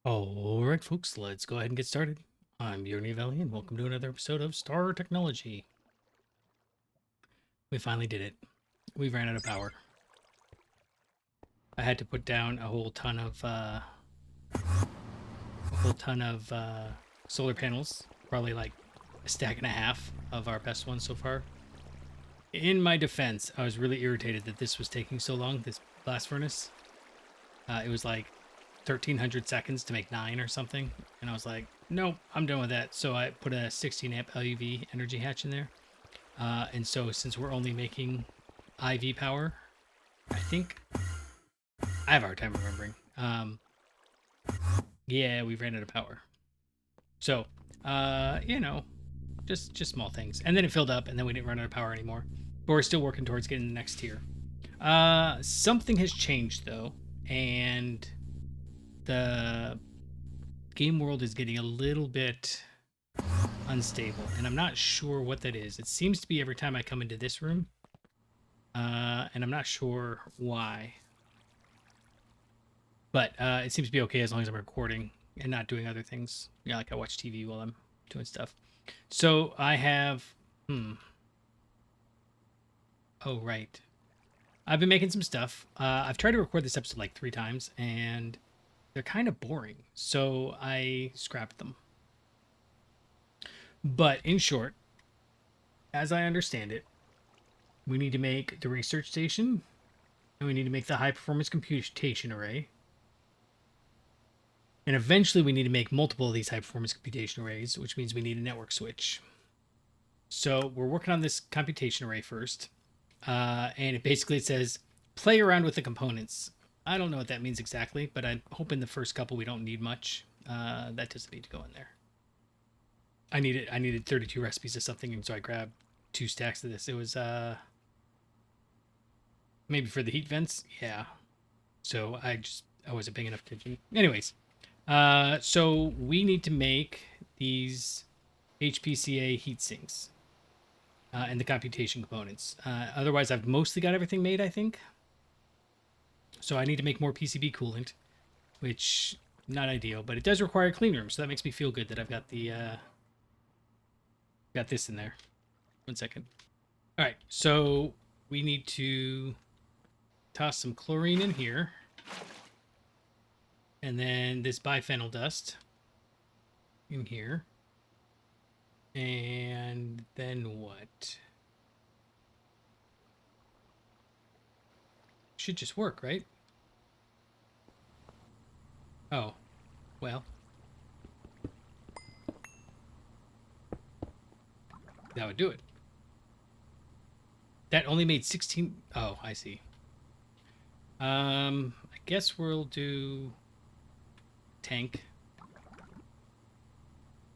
Alright, folks, let's go ahead and get started. I'm Yoni Valley, and welcome to another episode of Star Technology. We finally did it. We ran out of power. I had to put down a whole ton of solar panels, probably like a stack and a half of our best ones so far. In my defense, I was really irritated that this was taking so long, this blast furnace. It was like 1,300 seconds to make 9 or something. And I was like, nope, I'm done with that. So I put a 16 amp LUV energy hatch in there. And so since we're only making IV power, I think I have a hard time remembering. Yeah, we ran out of power. So, just small things. And then it filled up and then we didn't run out of power anymore. But we're still working towards getting the next tier. Something has changed though. And the game world is getting a little bit unstable, and I'm not sure what that is. It seems to be every time I come into this room, and I'm not sure why. But it seems to be okay as long as I'm recording and not doing other things. Yeah, like I watch TV while I'm doing stuff. So I have, oh, right. I've been making some stuff. I've tried to record this episode like 3 times, and they're kind of boring, so I scrapped them. But in short, as I understand it, we need to make the research station, and we need to make the high performance computation array. And eventually we need to make multiple of these high performance computation arrays, which means we need a network switch. So we're working on this computation array first. And it says, play around with the components. I don't know what that means exactly, but I hope in the first couple we don't need much. That doesn't need to go in there. I needed 32 recipes of something, and so I grabbed 2 stacks of this. It was maybe for the heat vents, yeah. So I wasn't paying enough attention. Anyways, so we need to make these HPCA heat sinks and the computation components. Otherwise, I've mostly got everything made, I think. So I need to make more PCB coolant, which not ideal, but it does require a clean room, so that makes me feel good that I've got the got this in there. 1 second. All right, so we need to toss some chlorine in here, and then this biphenyl dust in here, and then what? Should just work, right? Oh, well. That would do it. That only made 16. Oh, I see. I guess we'll do tank.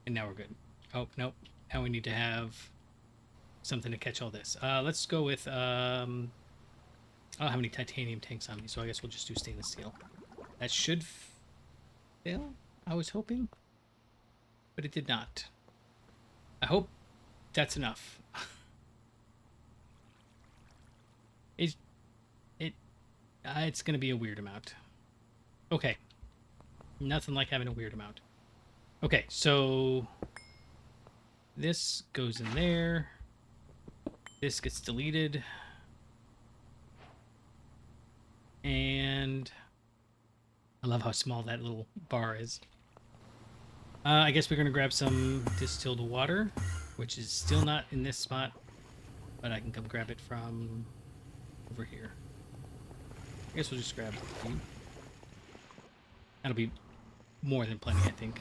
And now we're good. Oh, nope. Now we need to have something to catch all this. Let's go with, I don't have any titanium tanks on me, so I guess we'll just do stainless steel. That should fail, I was hoping, but it did not. I hope that's enough. It's going to be a weird amount. Okay. Nothing like having a weird amount. Okay, so this goes in there. This gets deleted. And I love how small that little bar is. I guess we're going to grab some distilled water, which is still not in this spot, but I can come grab it from over here. I guess we'll just grab a few. That'll be more than plenty, I think.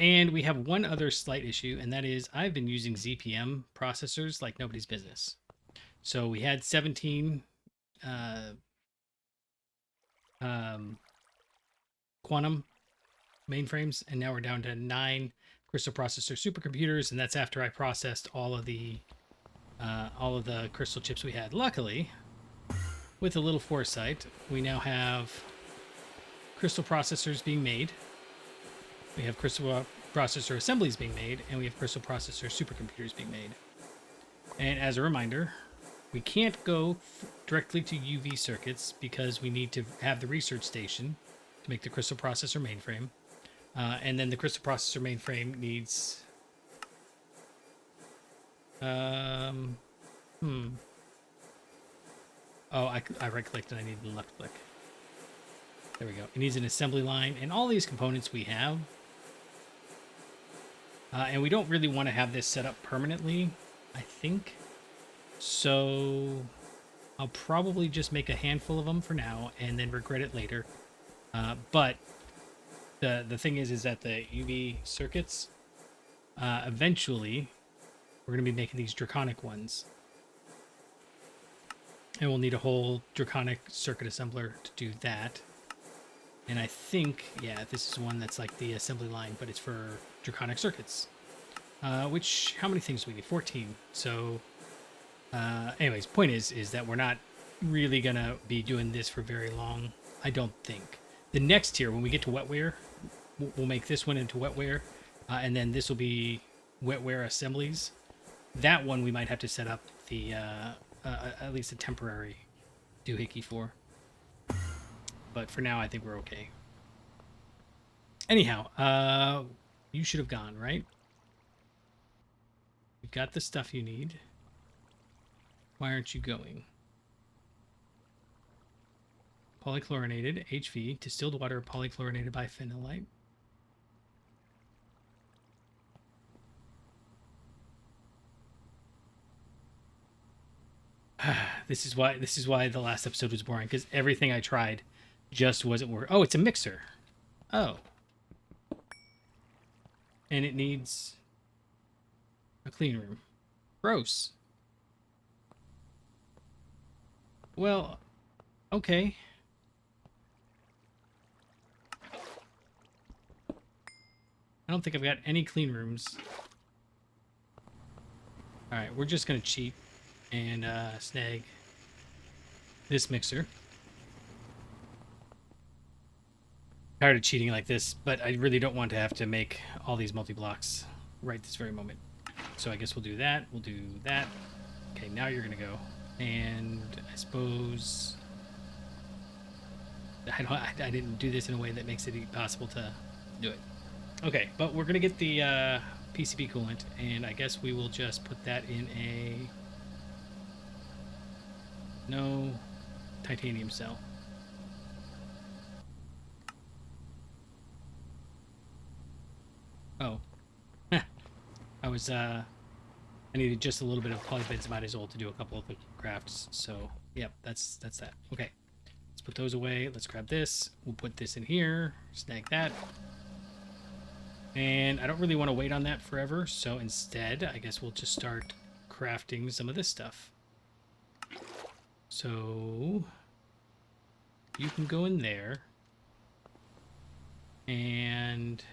And we have one other slight issue, and that is I've been using ZPM processors like nobody's business. So we had 17 quantum mainframes, and now we're down to 9 crystal processor supercomputers, and that's after I processed all of the crystal chips we had. Luckily, with a little foresight, we now have crystal processors being made. We have crystal processor assemblies being made, and we have crystal processor supercomputers being made. And as a reminder, We can't go directly to UV circuits because we need to have the research station to make the crystal processor mainframe. And then the crystal processor mainframe needs... Oh, I right-clicked and I need the left click. There we go. It needs an assembly line, and all these components we have. And we don't really want to have this set up permanently, I think. So I'll probably just make a handful of them for now and then regret it later. But the thing is that the UV circuits, eventually, we're going to be making these draconic ones. And we'll need a whole draconic circuit assembler to do that. And I think, yeah, this is one that's like the assembly line, but it's for draconic circuits. Which, how many things do we need? 14. So, anyways, point is that we're not really going to be doing this for very long, I don't think. The next tier, when we get to wetware, we'll make this one into wetware. And then this will be wetware assemblies. That one we might have to set up the... at least a temporary doohickey for. But for now, I think we're okay. Anyhow, you should have gone, right? You've got the stuff you need. Why aren't you going? Polychlorinated, HV, distilled water polychlorinated biphenolate. This is why the last episode was boring, because everything I tried just wasn't working. Oh, it's a mixer. Oh. And it needs a clean room. Gross. Well, okay. I don't think I've got any clean rooms. Alright, we're just going to cheat and snag this mixer. Tired of cheating like this, but I really don't want to have to make all these multi-blocks right this very moment. So I guess we'll do that. We'll do that. Okay, now you're going to go. And I suppose... I didn't do this in a way that makes it possible to do it. Okay, but we're going to get the PCB coolant, and I guess we will just put that in a... No titanium cell. Oh. I was, I needed just a little bit of polybenzimidazole to do a couple of quick crafts, so, yep, that's that. Okay, let's put those away. Let's grab this. We'll put this in here. Snag that. And I don't really want to wait on that forever, so instead, I guess we'll just start crafting some of this stuff. So, you can go in there, and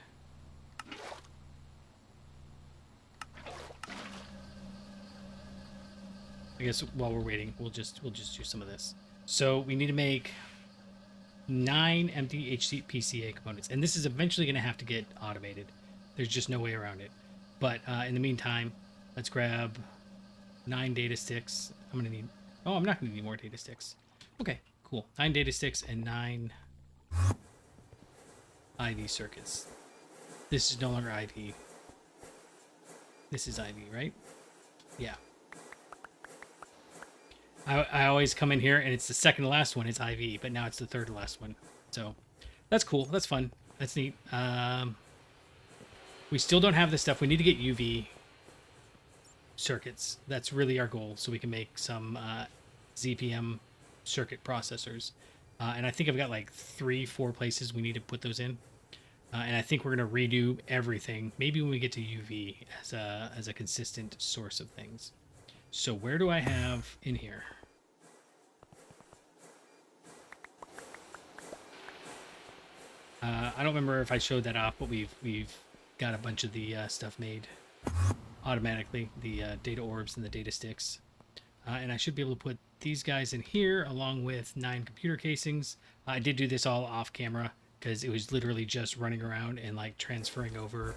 I guess while we're waiting, we'll just do some of this. So we need to make 9 empty HCPCA components, and this is eventually going to have to get automated. There's just no way around it. But in the meantime, let's grab 9 data sticks. I'm going to need... Oh, I'm not going to need more data sticks. Okay, cool. 9 data sticks and 9 IV circuits. This is no longer IV. This is IV, right? Yeah. I always come in here and it's the second to last one. It's IV, but now it's the third to last one. So that's cool. That's fun. That's neat. We still don't have this stuff. We need to get UV circuits. That's really our goal, so we can make some ZPM circuit processors. And I think I've got like 3-4 places we need to put those in. And I think we're going to redo everything, maybe when we get to UV as a consistent source of things. So where do I have in here? I don't remember if I showed that off, but we've got a bunch of the stuff made automatically, the data orbs and the data sticks. And I should be able to put these guys in here along with 9 computer casings. I did do this all off camera because it was literally just running around and like transferring over,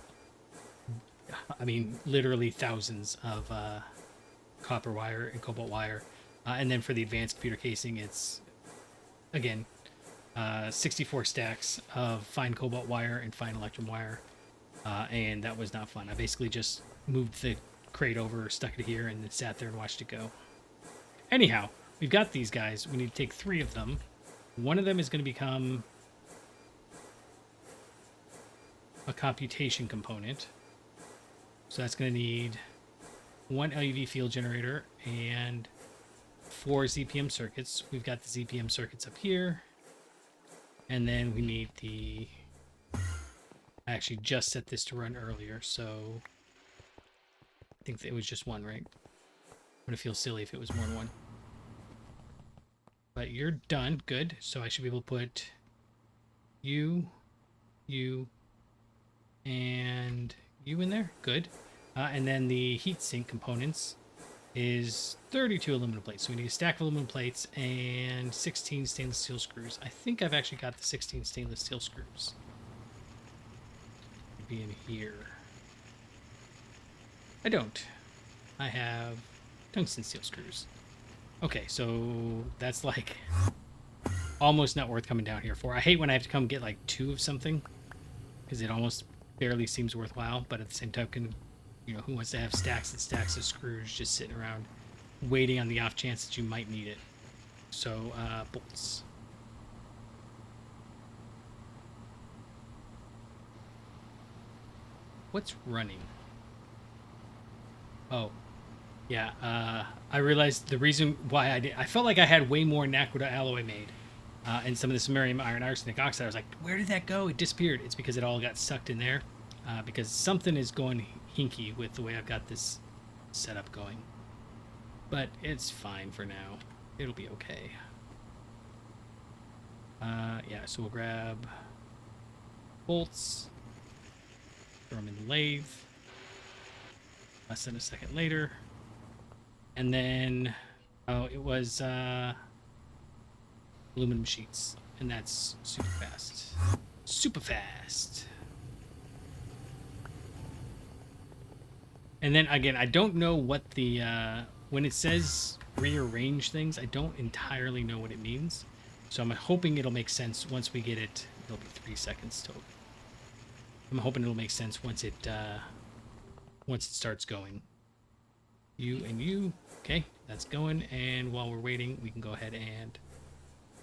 I mean, literally thousands of copper wire and cobalt wire And then for the advanced computer casing, it's, again, 64 stacks of fine cobalt wire and fine electrum wire. And that was not fun. I basically just moved the crate over, stuck it here, and then sat there and watched it go. Anyhow, we've got these guys. We need to take 3 of them. One of them is going to become a computation component. So that's going to need 1 LUV field generator and 4 ZPM circuits. We've got the ZPM circuits up here. And then we need the... I actually just set this to run earlier, so... I think it was just 1, right? I'm going to feel silly if it was more than 1. But you're done. Good. So I should be able to put you, and you in there. Good. And then the heatsink components is 32 aluminum plates. So we need a stack of aluminum plates and 16 stainless steel screws. I think I've actually got the 16 stainless steel screws. It'd be in here. I don't. I have tungsten steel screws. Okay, so that's like almost not worth coming down here for. I hate when I have to come get like 2 of something because it almost barely seems worthwhile, but at the same token, you know, who wants to have stacks and stacks of screws just sitting around waiting on the off chance that you might need it? So, bolts. What's running? Oh, yeah. I realized the reason why I felt like I had way more Naquita alloy made. And some of the samarium iron arsenic oxide. I was like, where did that go? It disappeared. It's because it all got sucked in there. Because something is going hinky with the way I've got this setup going. But it's fine for now. It'll be okay. Yeah, so we'll grab bolts. Throw them in the lathe. Less than a second later. And then, oh, it was aluminum sheets. And that's super fast. Super fast. And then again, I don't know what the, when it says rearrange things, I don't entirely know what it means. So I'm hoping it'll make sense once we get it. It'll be 3 seconds total. I'm hoping it'll make sense once it starts going. You and you. Okay, that's going. And while we're waiting, we can go ahead and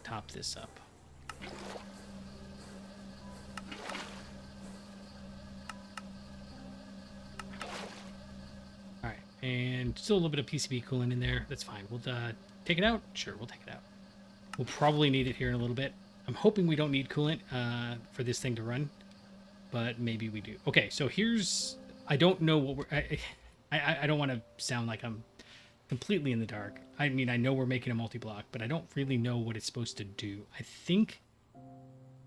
top this up. All right, and still a little bit of PCB coolant in there. That's fine. We'll take it out. Sure, we'll take it out. We'll probably need it here in a little bit. I'm hoping we don't need coolant for this thing to run, but maybe we do. Okay, so here's... I don't know what we're... I don't want to sound like I'm completely in the dark. I mean, I know we're making a multi-block, but I don't really know what it's supposed to do. I think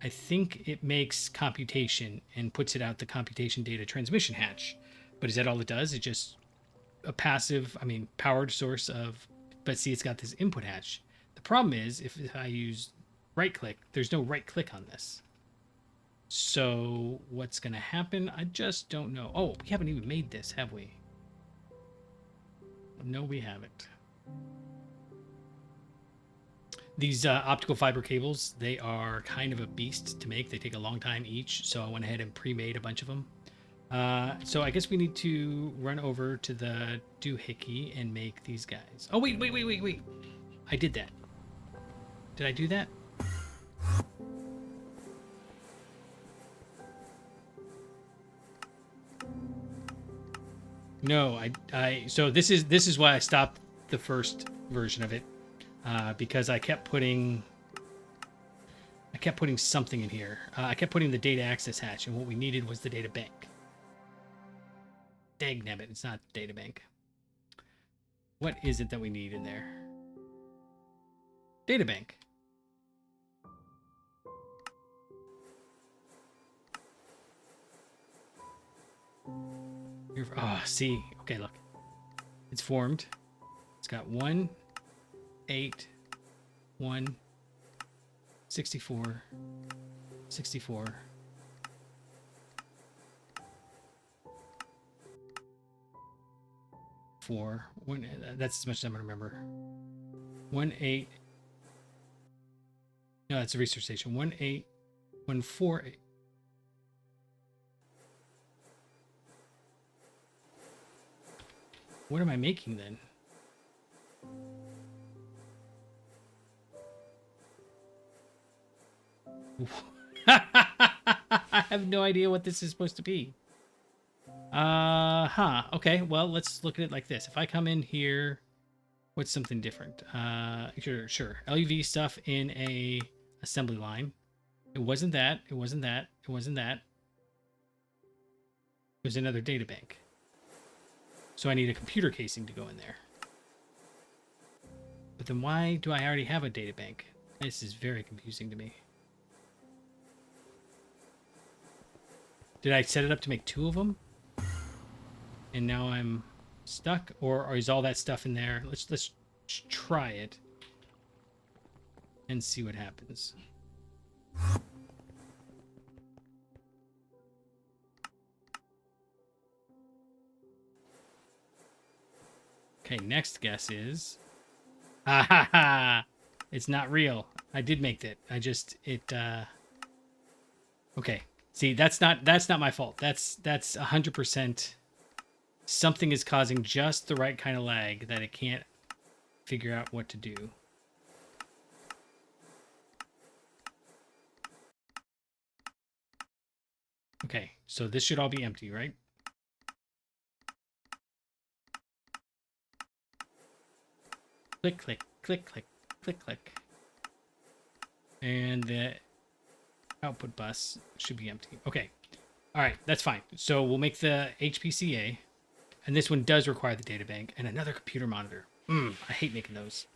it makes computation and puts it out the computation data transmission hatch. But is that all it does? It's just a passive, I mean, powered source of... But see, it's got this input hatch. The problem is, if I use right-click, there's no right-click on this. So what's going to happen? I just don't know. Oh, we haven't even made this, have we? No, we haven't. These optical fiber cables, they are kind of a beast to make. They take a long time each, so I went ahead and pre-made a bunch of them. So I guess we need to run over to the doohickey and make these guys. Oh, wait. I did that. Did I do that? No, so this is why I stopped the first version of it, because I kept putting something in here. I kept putting the data access hatch, and what we needed was the data bank. Dagnabbit, it's not data bank. What is it that we need in there? Data bank. Oh, see. Okay, look. It's formed. It's got 1, 8, 1, 64, 64. 4. That's as much as I'm going to remember. 18. No, that's a research station. 18148. What am I making then? I have no idea what this is supposed to be. Okay, well, let's look at it like this. If I come in here, what's something different? Sure. LUV stuff in a assembly line. It wasn't that. It wasn't that. It wasn't that. It was another data bank. So I need a computer casing to go in there. But then why do I already have a data bank? This is very confusing to me. Did I set it up to make 2 of them? And now I'm stuck? Or is all that stuff in there? Let's try it. And see what happens. Okay, next guess is... Ha ha ha! It's not real. I did make that. Okay. See, that's not my fault. That's 100%. Something is causing just the right kind of lag that it can't figure out what to do. Okay, so this should all be empty, right? Click, click, click, click, click, click. And the output bus should be empty. Okay. All right, that's fine. So we'll make the HPCA. And this one does require the data bank and another computer monitor. I hate making those.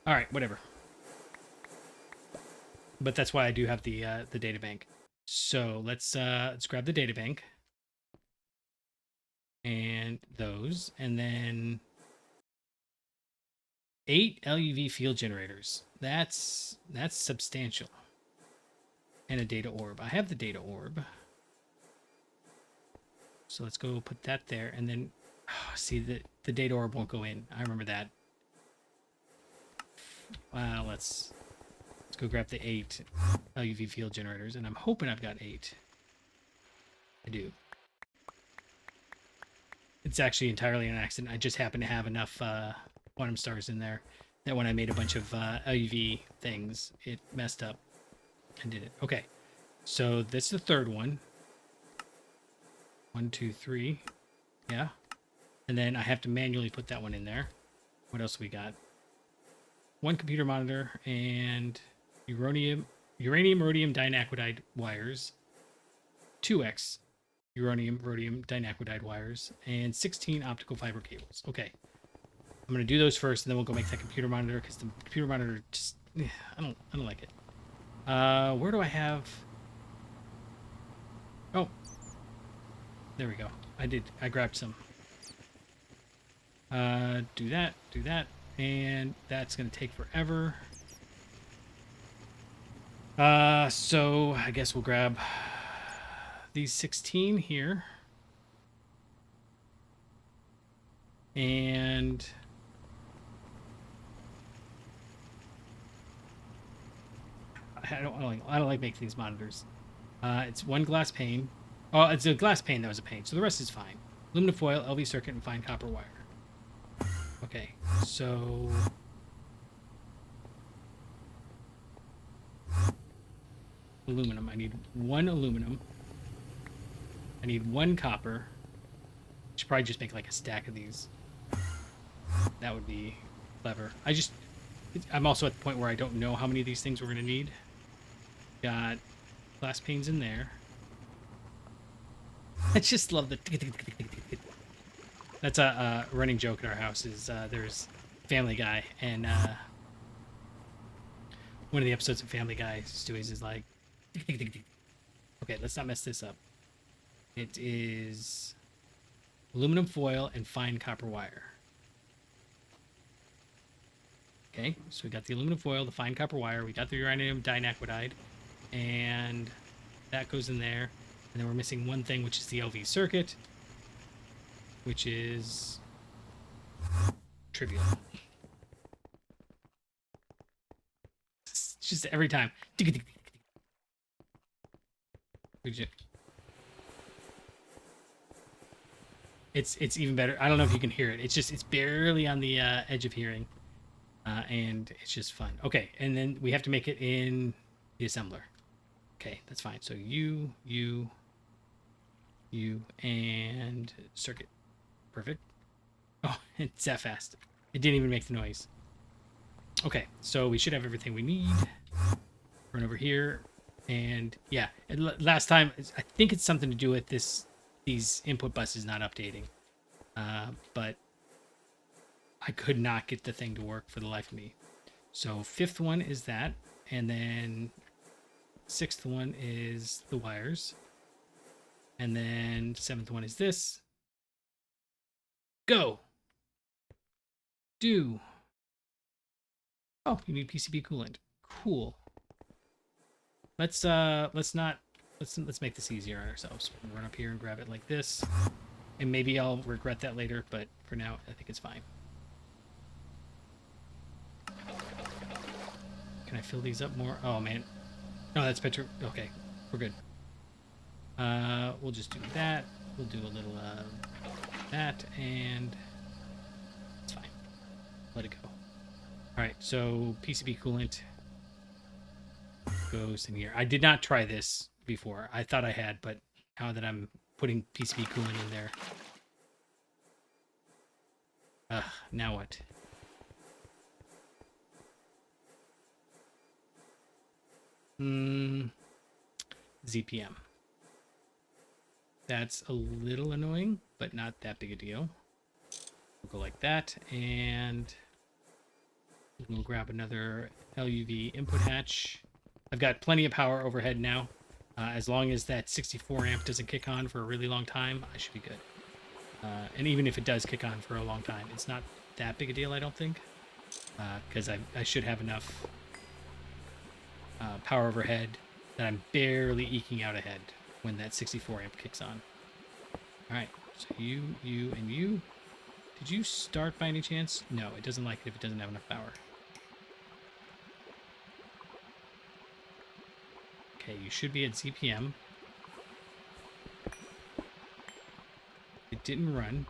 All right, whatever. But that's why I do have the data bank. So let's grab the data bank. And those. And then 8 LUV field generators. That's substantial. And a data orb. I have the data orb. So let's go put that there. And then, see, the data orb won't go in. I remember that. Let's go grab the 8 LUV field generators. And I'm hoping I've got 8. I do. It's actually entirely an accident. I just happen to have enough quantum stars in there that when I made a bunch of LUV things, it messed up and did it. Okay, so this is the third one. 1, 2, 3. Yeah. And then I have to manually put that one in there. What else we got? 1 computer monitor and uranium rhodium dinaquidide wires. 2x uranium rhodium dinaquidide wires and 16 optical fiber cables. Okay. I'm going to do those first and then we'll go make that computer monitor because the computer monitor just I don't like it. Where do I have... Oh. There we go. I grabbed some. Do that, and that's going to take forever. So I guess we'll grab these 16 here. And I don't like making these monitors. It's 1 glass pane. Oh, it's a glass pane that was a pane, so the rest is fine. Aluminum foil, LV circuit, and fine copper wire. Okay, so... aluminum. I need 1 aluminum. I need 1 copper. Should probably just make like a stack of these. That would be clever. I'm also at the point where I don't know how many of these things we're going to need. Got glass panes in there. I just love the... That's a running joke at our house is there's Family Guy, and one of the episodes of Family Guy, Stewie's is like... Okay, let's not mess this up. It is aluminum foil and fine copper wire. Okay, so we got the aluminum foil, the fine copper wire, we got the uranium dinaquidide, and that goes in there. And then we're missing 1 thing, which is the LV circuit, which is trivial. just every time. It's even better. I don't know if you can hear it. It's barely on the edge of hearing, and it's just fun. Okay, and then we have to make it in the assembler. Okay, that's fine. So you, and circuit. Perfect. Oh, it's that fast. It didn't even make the noise. Okay, so we should have everything we need. Run over here, and yeah. And last time, I think it's something to do with these input buses not updating. But I could not get the thing to work for the life of me. So 5th one is that, and then 6th one is the wires, and then 7th one is this. Go. Do. Oh, you need PCB coolant. Cool. Let's make this easier on ourselves. Run up here and grab it like this. And maybe I'll regret that later, but for now, I think it's fine. Can I fill these up more? Oh, man. No, that's petro. Okay, we're good. We'll just do that. We'll do a little that, and it's fine. Let it go. All right, so PCB coolant goes in here. I did not try this before. I thought I had, but now that I'm putting PCB coolant in there. Now what? ZPM. That's a little annoying, but not that big a deal. We'll go like that, and we'll grab another LUV input hatch. I've got plenty of power overhead now. As long as that 64 amp doesn't kick on for a really long time, I should be good. And even if it does kick on for a long time, it's not that big a deal, I don't think. Because I should have enough power overhead that I'm barely eking out ahead when that 64 amp kicks on. Alright, so you, and you. Did you start by any chance? No, it doesn't like it if it doesn't have enough power. Okay, you should be at ZPM. It didn't run.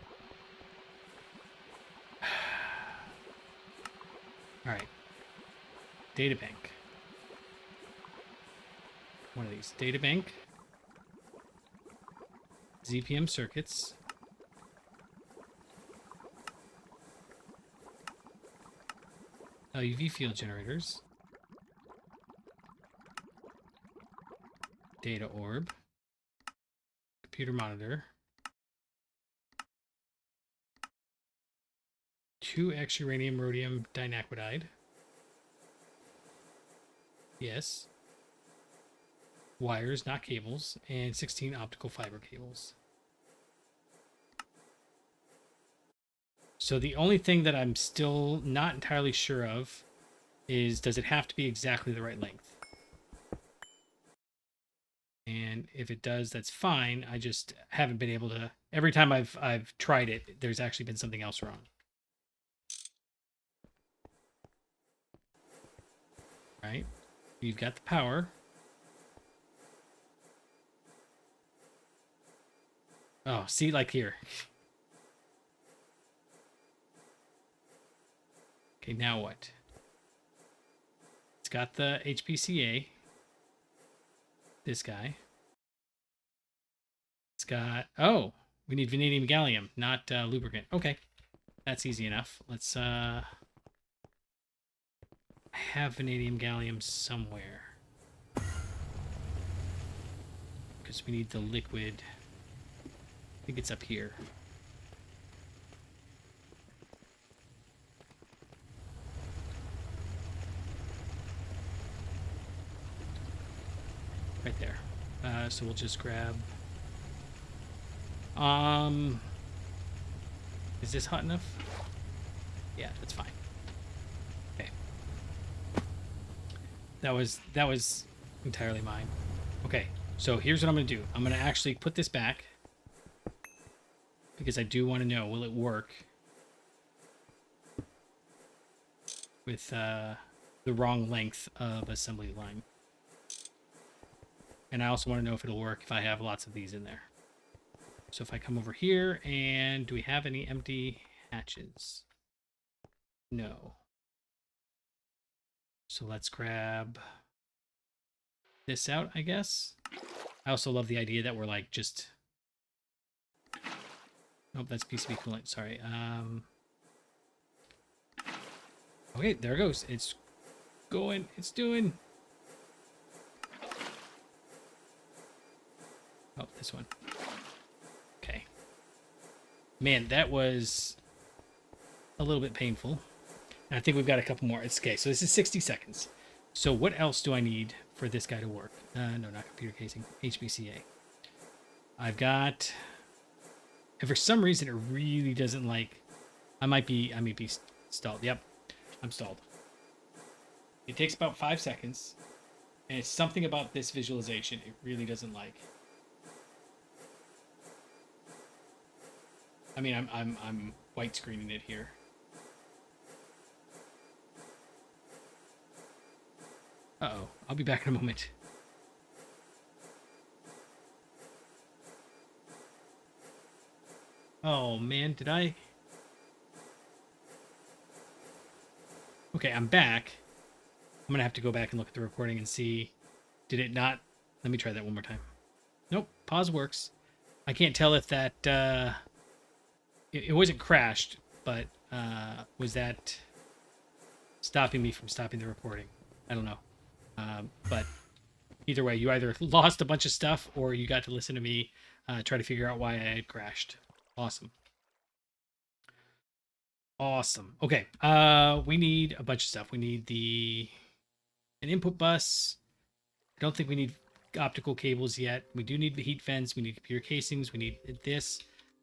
Alright. Databank. One of these. Databank. ZPM circuits. LUV field generators. Data orb. Computer monitor. 2x uranium rhodium dinaquidide. Yes. Wires, not cables, and 16 optical fiber cables. So the only thing that I'm still not entirely sure of is, does it have to be exactly the right length? And if it does, that's fine. I just haven't been able to. Every time I've tried it, there's actually been something else wrong. Right? You've got the power. Oh, see, like here. Okay, now what? It's got the HPCA. This guy. It's got... Oh, we need vanadium gallium, not lubricant. Okay, that's easy enough. Let's... I have vanadium gallium somewhere. Because we need the liquid. I think it's up here. Right there. So we'll just grab... Is this hot enough? Yeah, that's fine. Okay. That was entirely mine. Okay, so here's what I'm going to do. I'm going to actually put this back. Because I do want to know, will it work with the wrong length of assembly line. And I also want to know if it'll work if I have lots of these in there. So if I come over here, and do we have any empty hatches? No. So let's grab this out, I guess. I also love the idea that we're like just... Nope, that's PCB coolant. Sorry. Okay, there it goes. It's going. It's doing. Oh, this one. Okay. Man, that was a little bit painful. And I think we've got a couple more. It's okay. So this is 60 seconds. So what else do I need for this guy to work? No, not computer casing. HBCA. I've got... And for some reason, it really doesn't like... I might be stalled. Yep, I'm stalled. It takes about 5 seconds. And it's something about this visualization it really doesn't like. I mean, I'm white screening it here. Uh-oh. I'll be back in a moment. Oh, man, did I... Okay, I'm back. I'm going to have to go back and look at the recording and see... Did it not... Let me try that one more time. Nope, pause works. I can't tell if that... It wasn't crashed, but was that stopping me from stopping the recording? I don't know. But either way, you either lost a bunch of stuff or you got to listen to me try to figure out why I had crashed. Awesome. Awesome. Okay. We need a bunch of stuff. We need an input bus. I don't think we need optical cables yet. We do need the heat vents. We need computer casings. We need this.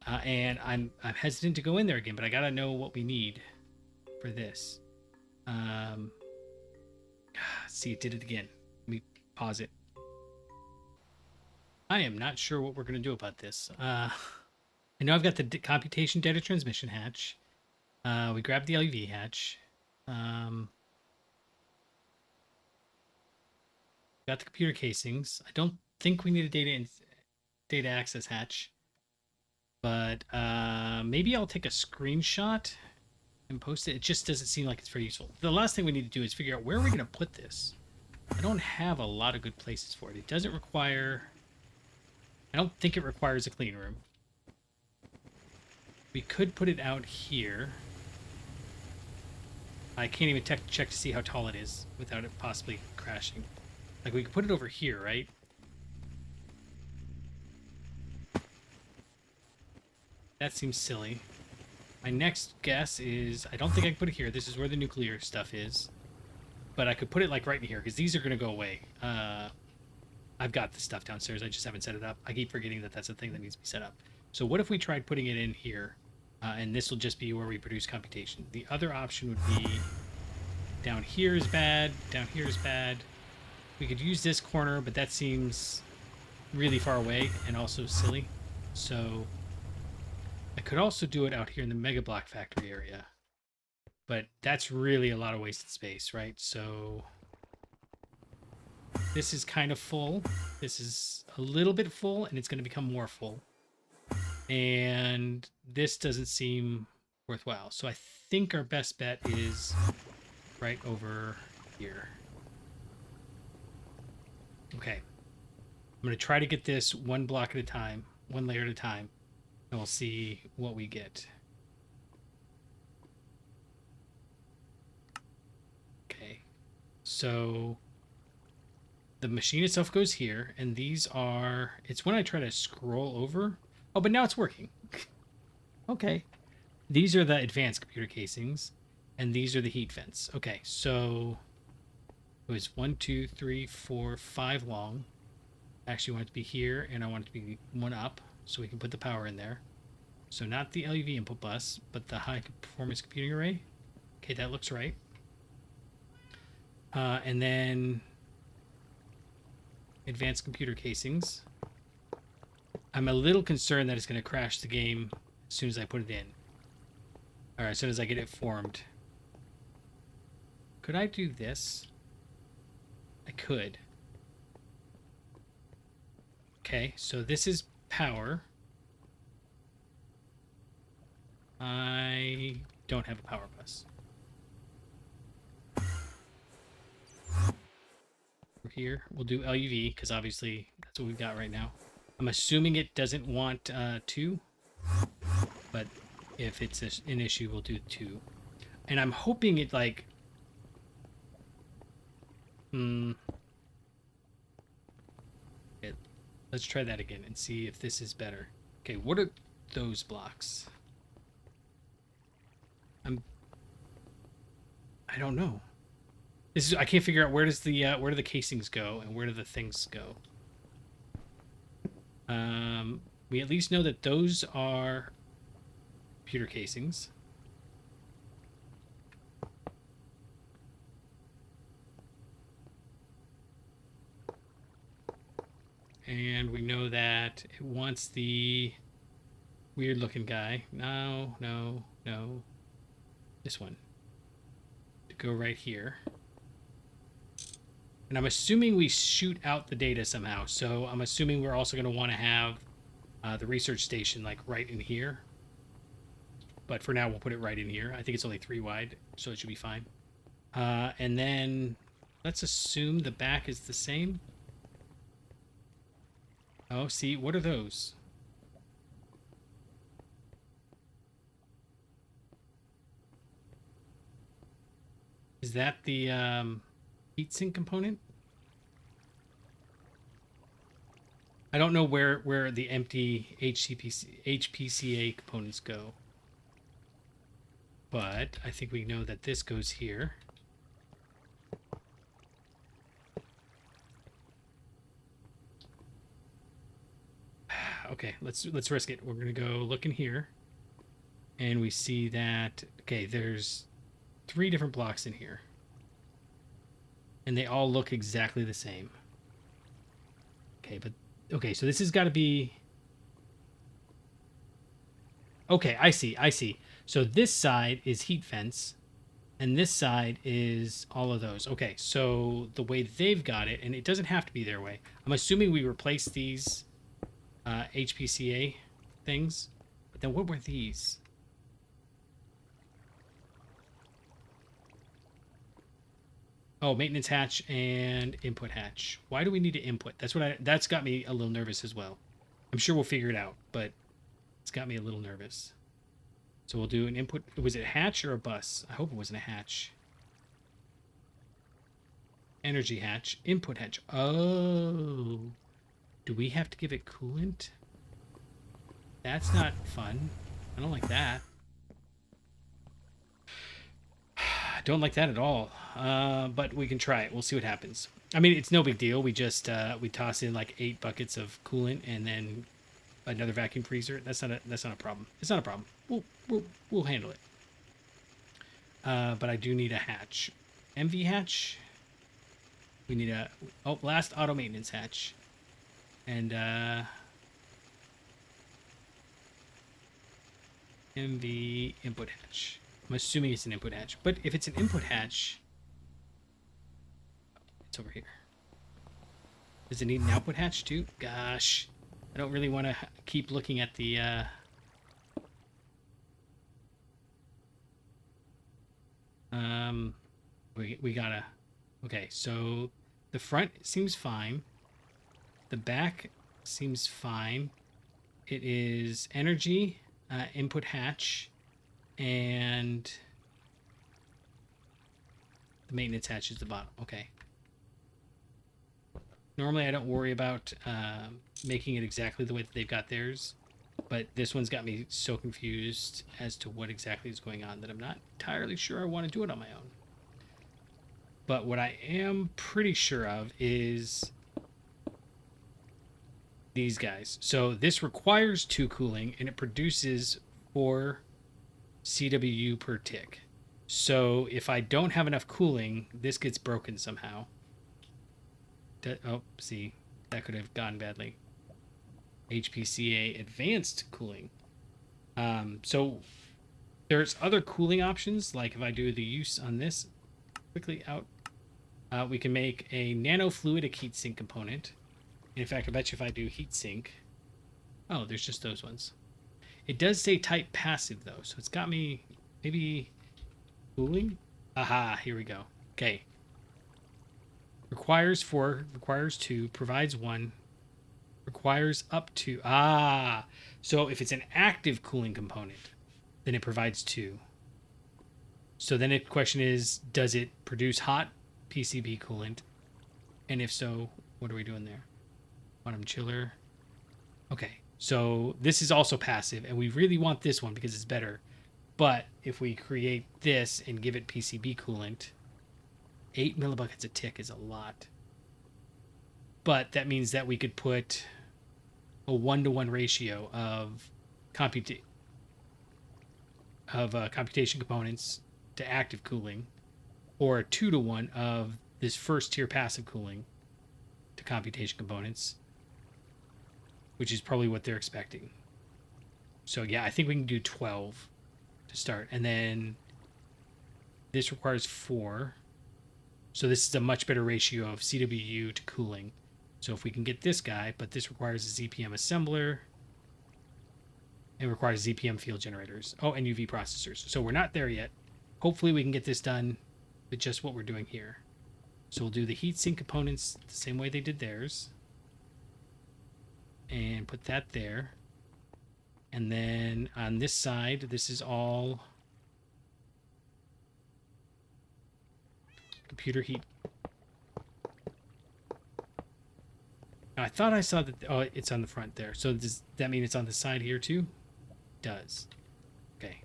And I'm hesitant to go in there again, but I gotta know what we need for this. See, it did it again. Let me pause it. I am not sure what we're gonna do about this. I know I've got the computation data transmission hatch. We grabbed the LEV hatch. Got the computer casings. I don't think we need a data access hatch. But maybe I'll take a screenshot and post it. It just doesn't seem like it's very useful. The last thing we need to do is figure out where we're going to put this. I don't have a lot of good places for it. It doesn't require... I don't think it requires a clean room. We could put it out here. I can't even check to see how tall it is without it possibly crashing. Like, we could put it over here, right? That seems silly. My next guess is... I don't think I can put it here. This is where the nuclear stuff is. But I could put it, like, right in here, because these are going to go away. I've got the stuff downstairs. I just haven't set it up. I keep forgetting that that's a thing that needs to be set up. So what if we tried putting it in here? And this will just be where we produce computation. The other option would be... Down here is bad. Down here is bad. We could use this corner, but that seems really far away and also silly. So... I could also do it out here in the Mega Block factory area. But that's really a lot of wasted space, right? So this is kind of full. This is a little bit full, and it's going to become more full. And this doesn't seem worthwhile. So I think our best bet is right over here. Okay. I'm going to try to get this one block at a time, one layer at a time. And we'll see what we get. Okay, so the machine itself goes here, and these are... It's when I try to scroll over. Oh, but now it's working. Okay. These are the advanced computer casings, and these are the heat vents. Okay, so it was 1, 2, 3, 4, 5 long. I actually want it to be here, and I want it to be one up, so we can put the power in there. So not the LEV input bus, but the high performance computing array. Okay, that looks right. And then advanced computer casings. I'm a little concerned that it's going to crash the game as soon as I put it in. Or as soon as I get it formed. Could I do this? I could. Okay, so this is power. I don't have a power bus. Over here, we'll do LUV because obviously that's what we've got right now. I'm assuming it doesn't want 2, but if it's an issue, we'll do 2. And I'm hoping it like... Let's try that again and see if this is better. Okay, what are those blocks? I don't know. This is, I can't figure out where does the where do the casings go and where do the things go. We at least know that those are computer casings. And we know that it wants the weird looking guy. No. This one. To go right here. And I'm assuming we shoot out the data somehow. So I'm assuming we're also going to want to have the research station like right in here. But for now, we'll put it right in here. I think it's only 3 wide, so it should be fine. And then let's assume the back is the same. Oh, see, what are those? Is that the heatsink component? I don't know where the empty HPCA components go. But I think we know that this goes here. Okay, let's risk it. We're gonna go look in here, and we see that okay, there's 3 different blocks in here, and they all look exactly the same. Okay, but okay, so this has got to be okay. I see. So this side is heat fence, and this side is all of those. Okay, so the way they've got it, and it doesn't have to be their way. I'm assuming we replace these HPCA things, but then what were these? Oh, maintenance hatch and input hatch. Why do we need to input? That's got me a little nervous as well. I'm sure we'll figure it out, but it's got me a little nervous. So we'll do an input. Was it a hatch or a bus? I hope it wasn't a hatch. Energy hatch, input hatch. Oh, do we have to give it coolant? That's not fun. I don't like that. I don't like that at all. But we can try it. We'll see what happens. I mean, it's no big deal. We just we toss in like 8 buckets of coolant and then another vacuum freezer. That's not a problem. It's not a problem. We'll handle it. But I do need a hatch. MV hatch. We need a last auto maintenance hatch. And MV input hatch. I'm assuming it's an input hatch. But if it's an input hatch, it's over here. Does it need an output hatch too? Gosh, I don't really want to keep looking at the we gotta, okay, so the front seems fine. The back seems fine. It is energy, input hatch, and the maintenance hatch is the bottom. Okay. Normally I don't worry about making it exactly the way that they've got theirs, but this one's got me so confused as to what exactly is going on that I'm not entirely sure I want to do it on my own. But what I am pretty sure of is these guys. So this requires 2 cooling, and it produces 4 CWU per tick. So if I don't have enough cooling, this gets broken somehow. Oh, see, that could have gone badly. HPCA advanced cooling. So there's other cooling options, like if I do the use on this, quickly out. We can make a nanofluidic heatsink component. In fact, I bet you if I do heatsink, oh, there's just those ones. It does say type passive though, so it's got me maybe cooling. Aha, here we go. Okay. Requires 4, requires 2, provides 1, requires up to. Ah, so if it's an active cooling component, then it provides 2. So then the question is, does it produce hot PCB coolant? And if so, what are we doing there? Quantum chiller. Okay, so this is also passive, and we really want this one because it's better. But if we create this and give it PCB coolant, 8 millibuckets a tick is a lot. But that means that we could put a 1-to-1 ratio of computation components to active cooling, or a 2-to-1 of this first tier passive cooling to computation components, which is probably what they're expecting. So yeah, I think we can do 12 to start, and then this requires 4. So this is a much better ratio of CWU to cooling. So if we can get this guy, but this requires a ZPM assembler. It requires ZPM field generators. Oh, and UV processors. So we're not there yet. Hopefully we can get this done with just what we're doing here. So we'll do the heatsink components the same way they did theirs. And put that there. And then on this side, this is all computer heat. I thought I saw that. Oh, it's on the front there. So does that mean it's on the side here too? It does. Okay.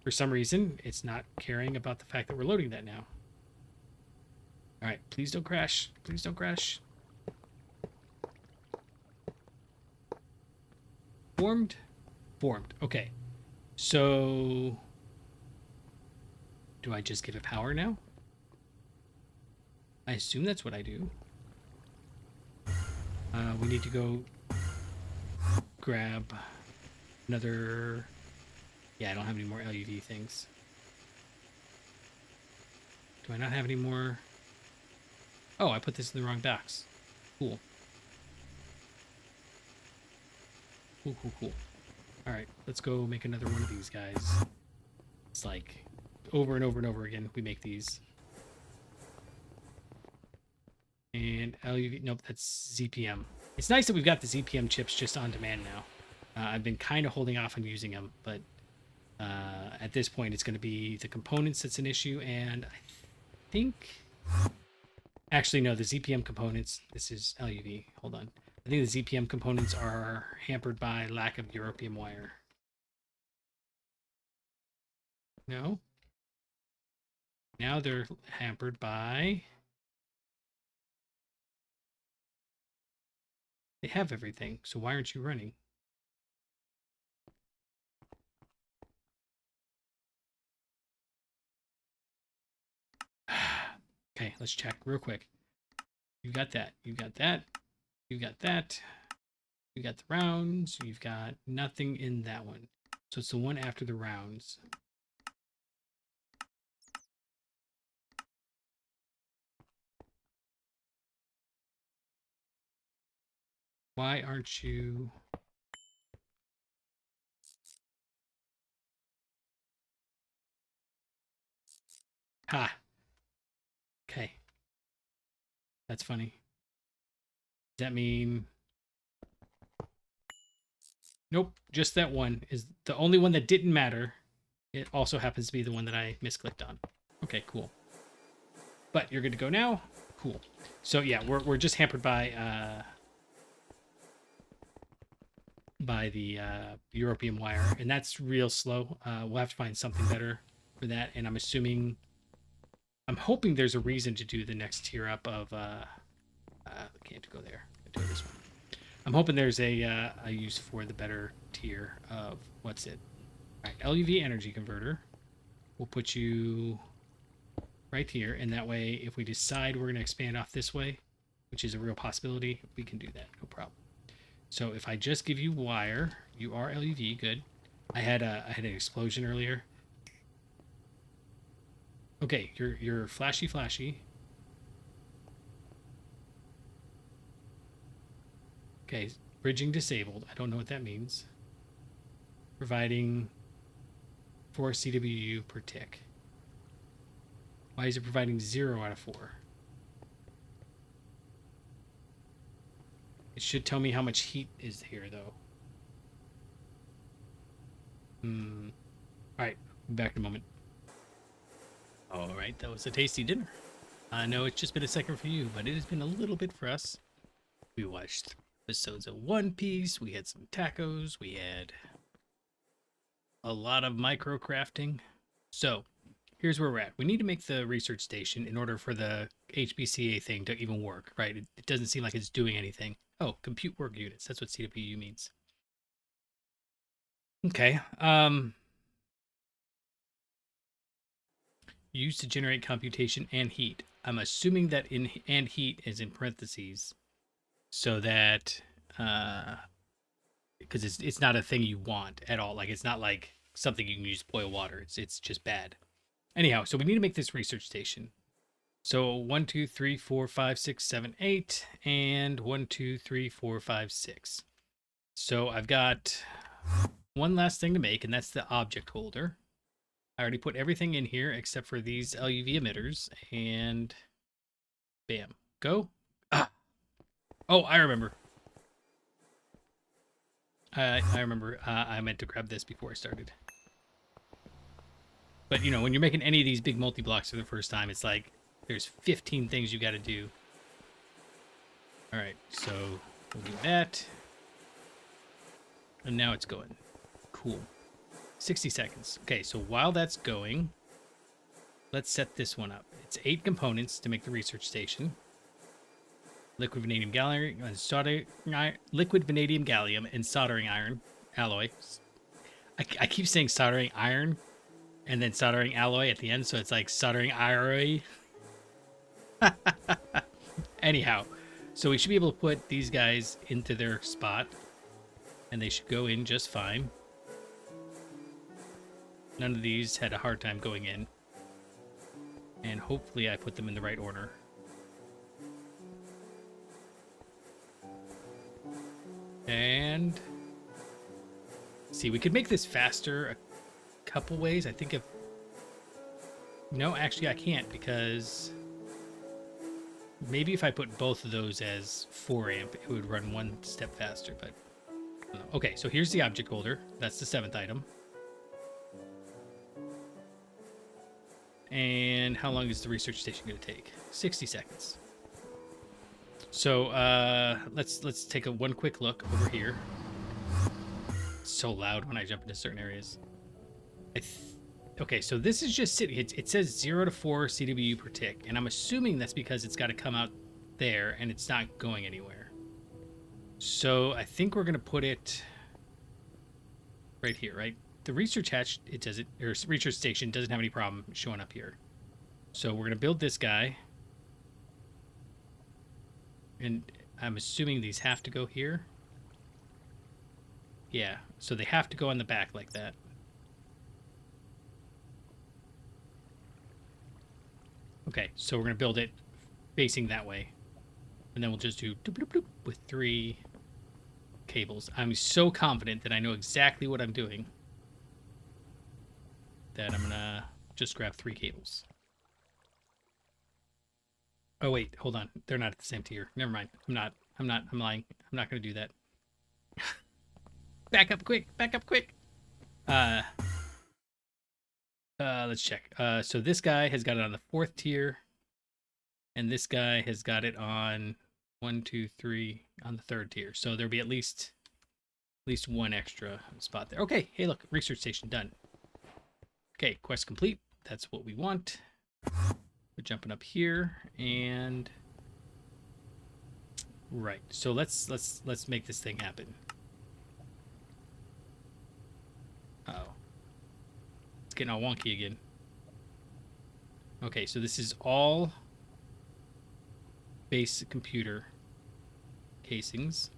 For some reason, it's not caring about the fact that we're loading that now. All right. Please don't crash. Please don't crash. Formed? Formed. Okay. So do I just give it power now? I assume that's what I do. We need to go grab another. Yeah, I don't have any more LUV things. Do I not have any more? Oh, I put this in the wrong box. Cool. Cool, cool, cool. All right, let's go make another one of these guys. It's like over and over and over again we make these. And LUV, nope, that's ZPM. It's nice that we've got the ZPM chips just on demand now. I've been kind of holding off on using them, but at this point it's going to be the components that's an issue, and I think... Actually, no, the ZPM components, this is LUV, hold on. I think the ZPM components are hampered by lack of europium wire. No? Now they're hampered by... They have everything, so why aren't you running? Okay, let's check real quick. You've got that. You've got that. You've got that. You got the rounds. You've got nothing in that one. So it's the one after the rounds. Why aren't you... Ha! Okay. That's funny. Does that mean... Nope, just that one is the only one that didn't matter. It also happens to be the one that I misclicked on. Okay, cool. But you're good to go now? Cool. So yeah, we're just hampered by the europium wire, and that's real slow. We'll have to find something better for that, and I'm hoping there's a reason to do the next tier up of can't go there. Do this one. I'm hoping there's a use for the better tier of what's it? All right, LUV energy converter. We'll put you right here, and that way, if we decide we're going to expand off this way, which is a real possibility, we can do that, no problem. So if I just give you wire, you are LUV, good. I had an explosion earlier. Okay, you're flashy flashy. Okay, bridging disabled. I don't know what that means. Providing 4 CWU per tick. Why is it providing 0 out of 4? It should tell me how much heat is here, though. Alright, back in a moment. Alright, that was a tasty dinner. I know it's just been a second for you, but it has been a little bit for us. We watched episodes of One Piece, we had some tacos, we had a lot of micro crafting. So, here's where we're at. We need to make the research station in order for the HBCA thing to even work, right? It doesn't seem like it's doing anything. Oh, compute work units. That's what CWU means. Okay. Used to generate computation and heat. I'm assuming that in and heat is in parentheses, so that because it's not a thing you want at all. Like it's not like something you can use to boil water. It's just bad. Anyhow, so we need to make this research station. So 1, 2, 3, 4, 5, 6, 7, 8, and 1, 2, 3, 4, 5, 6. So I've got one last thing to make, and that's the object holder. I already put everything in here except for these LUV emitters, and bam, go. Ah, oh, I remember. I remember. I meant to grab this before I started. But you know, when you're making any of these big multi-blocks for the first time, it's like there's 15 things you got to do. All right, so we'll do that, and now it's going. Cool. 60 seconds. Okay, so while that's going, let's set this one up. It's 8 components to make the research station. Liquid vanadium gallium and liquid vanadium gallium and soldering iron alloy. I keep saying soldering iron and then soldering alloy at the end, so it's like soldering iron. Anyhow, so we should be able to put these guys into their spot, and they should go in just fine. None of these had a hard time going in, and hopefully I put them in the right order. And see, we could make this faster a couple ways. I think if no, actually I can't, because maybe if I put both of those as 4 amp, it would run one step faster, but I don't know. Okay, so here's the object holder. That's the 7th item. And how long is the research station going to take? 60 seconds. So let's take one quick look over here. It's so loud when I jump into certain areas. Okay, so this is just sitting. It says 0 to 4 CWU per tick, and I'm assuming that's because it's got to come out there and it's not going anywhere. So I think we're gonna put it right here, right? The research hatch, or research station doesn't have any problem showing up here. So we're gonna build this guy, and I'm assuming these have to go here. Yeah, so they have to go on the back like that. Okay, so we're gonna build it facing that way, and then we'll just do doop, doop, doop with 3 cables. I'm so confident that I know exactly what I'm doing that I'm gonna just grab 3 cables. Oh wait, hold on. They're not at the same tier. Never mind. I'm lying. I'm not gonna do that. Back up quick. Back up quick. Let's check. So this guy has got it on the 4th tier, and this guy has got it on 1, 2, 3 on the 3rd tier. So there'll be at least one extra spot there. Okay. Hey, look, research station done. Okay, quest complete. That's what we want. We're jumping up here, and right. So let's make this thing happen. Uh-oh. It's getting all wonky again. Okay, so this is all base computer casings,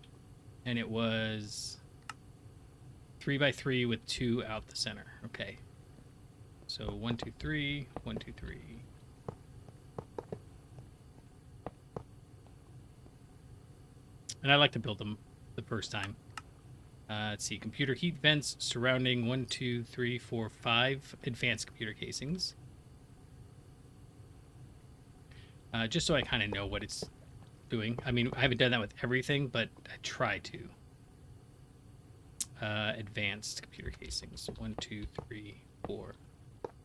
and it was 3x3 with 2 out the center. Okay. So 1, 2, 3, 1, 2, 3. And I like to build them the first time. Let's see, computer heat vents surrounding 1, 2, 3, 4, 5 advanced computer casings. Just so I kind of know what it's doing. I mean, I haven't done that with everything, but I try to. Advanced computer casings, 1, 2, 3, 4,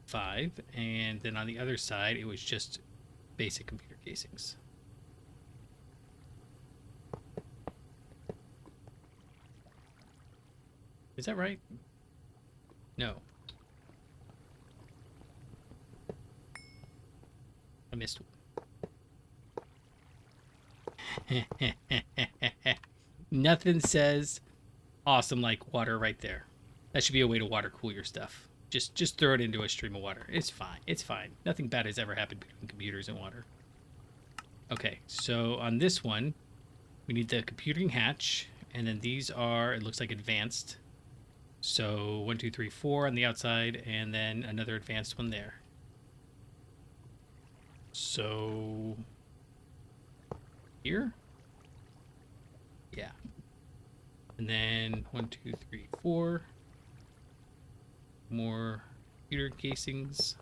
5. And then on the other side, it was just basic computer casings. Is that right? No. I missed one. Nothing says awesome like water right there. That should be a way to water cool your stuff. Just throw it into a stream of water. It's fine. It's fine. Nothing bad has ever happened between computers and water. Okay, so on this one, we need the computing hatch, and then these are, it looks like advanced. So 1, 2, 3, 4 on the outside, and then another advanced one there. So here? Yeah. And then 1, 2, 3, 4. More computer casings.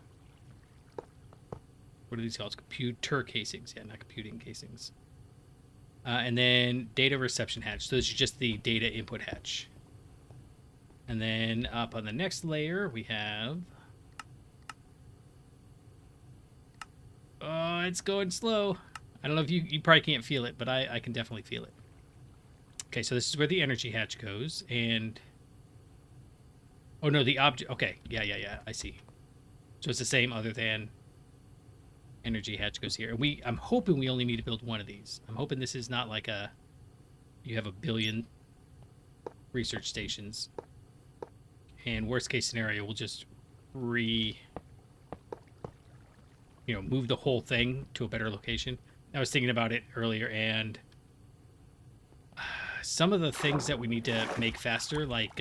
What are these called? Computer casings. Yeah, not computing casings. And then data reception hatch. So this is just the data input hatch. And then up on the next layer, we have... Oh, it's going slow. I don't know if you probably can't feel it, but I can definitely feel it. Okay, so this is where the energy hatch goes, and... Oh, no, the object... Okay, yeah, I see. So it's the same other than energy hatch goes here. And I'm hoping we only need to build one of these. I'm hoping this is not like a... You have a billion research stations. And worst case scenario, we'll just move the whole thing to a better location. I was thinking about it earlier, and some of the things that we need to make faster, like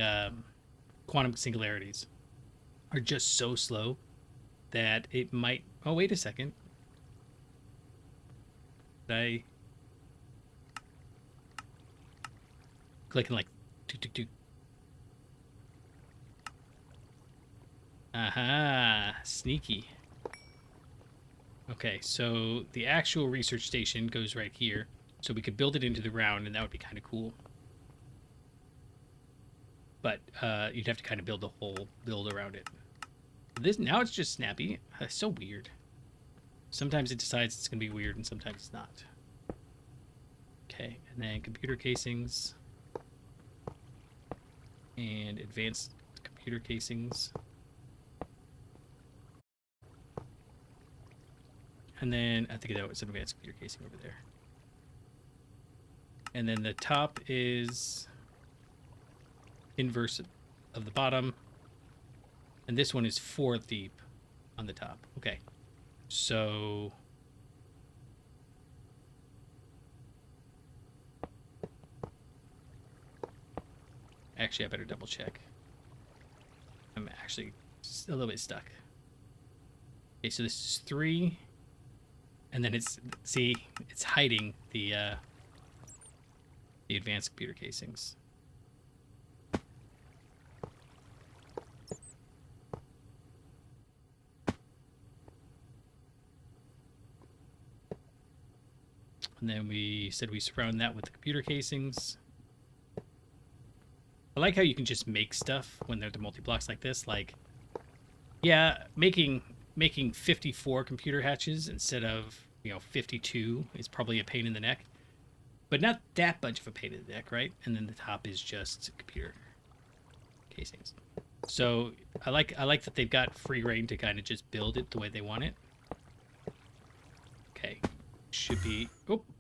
quantum singularities, are just so slow that it might... Oh, wait a second. Did I... Clicking like... Aha! Sneaky. Okay, so the actual research station goes right here. So we could build it into the ground, and that would be kind of cool. But you'd have to kind of build the whole build around it. Now it's just snappy. It's so weird. Sometimes it decides it's going to be weird, and sometimes it's not. Okay, and then computer casings. And advanced computer casings. And then I think that was an advanced computer casing over there. And then the top is inverse of the bottom. And this one is 4 deep on the top. Okay. So actually I better double check. I'm actually a little bit stuck. Okay, so this is 3. And then it's hiding the advanced computer casings. And then we said we surround that with the computer casings. I like how you can just make stuff when they're the multi-blocks like this. Like, yeah, making 54 computer hatches instead of 52 is probably a pain in the neck, but not that much of a pain in the neck, right? And then the top is just computer casings. So I like that they've got free reign to kind of just build it the way they want it. Okay, should be...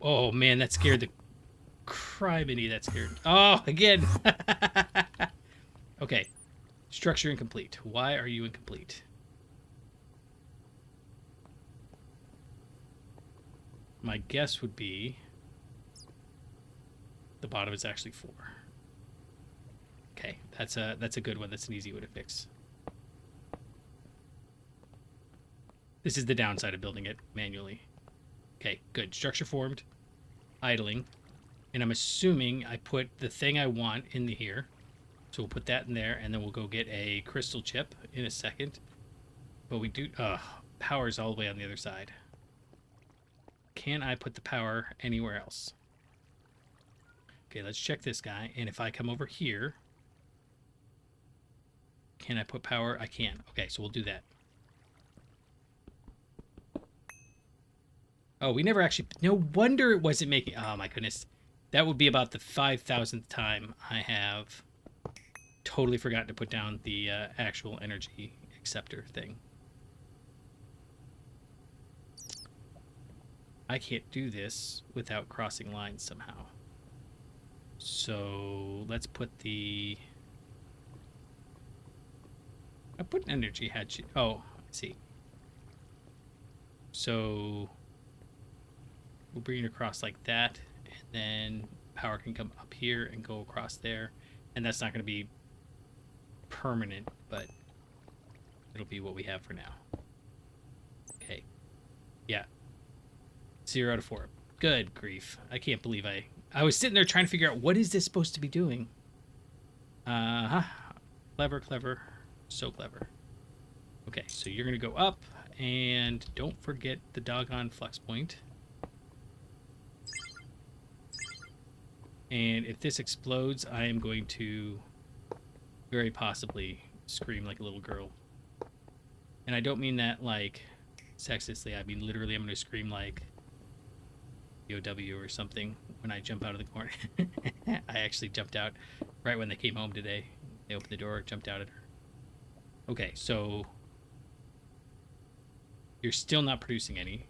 Oh man, that scared the criminy. That scared... Oh, again. Okay, structure incomplete. Why are you incomplete? My guess would be the bottom is actually 4. Okay, that's a good one. That's an easy one to fix. This is the downside of building it manually. Okay, good. Structure formed. Idling. And I'm assuming I put the thing I want in here. So we'll put that in there, and then we'll go get a crystal chip in a second. But we do... power's all the way on the other side. Can I put the power anywhere else? Okay, let's check this guy. And if I come over here... Can I put power? I can. Okay, so we'll do that. Oh, we never actually... No wonder it wasn't making... Oh, my goodness. That would be about the 5,000th time I have totally forgotten to put down the actual energy acceptor thing. I can't do this without crossing lines somehow. So let's put the... I put an energy hatch. Oh, let's see. So we'll bring it across like that, and then power can come up here and go across there. And that's not going to be permanent, but it'll be what we have for now. Okay. Yeah. 0 out of 4. Good grief. I can't believe I was sitting there trying to figure out what is this supposed to be doing. Clever, clever. So clever. Okay, so you're going to go up, and don't forget the doggone flux point. And if this explodes, I am going to very possibly scream like a little girl. And I don't mean that like sexistly. I mean literally I'm going to scream like POW or something when I jump out of the corner. I actually jumped out right when they came home today. They opened the door, jumped out at her. Okay, so you're still not producing any.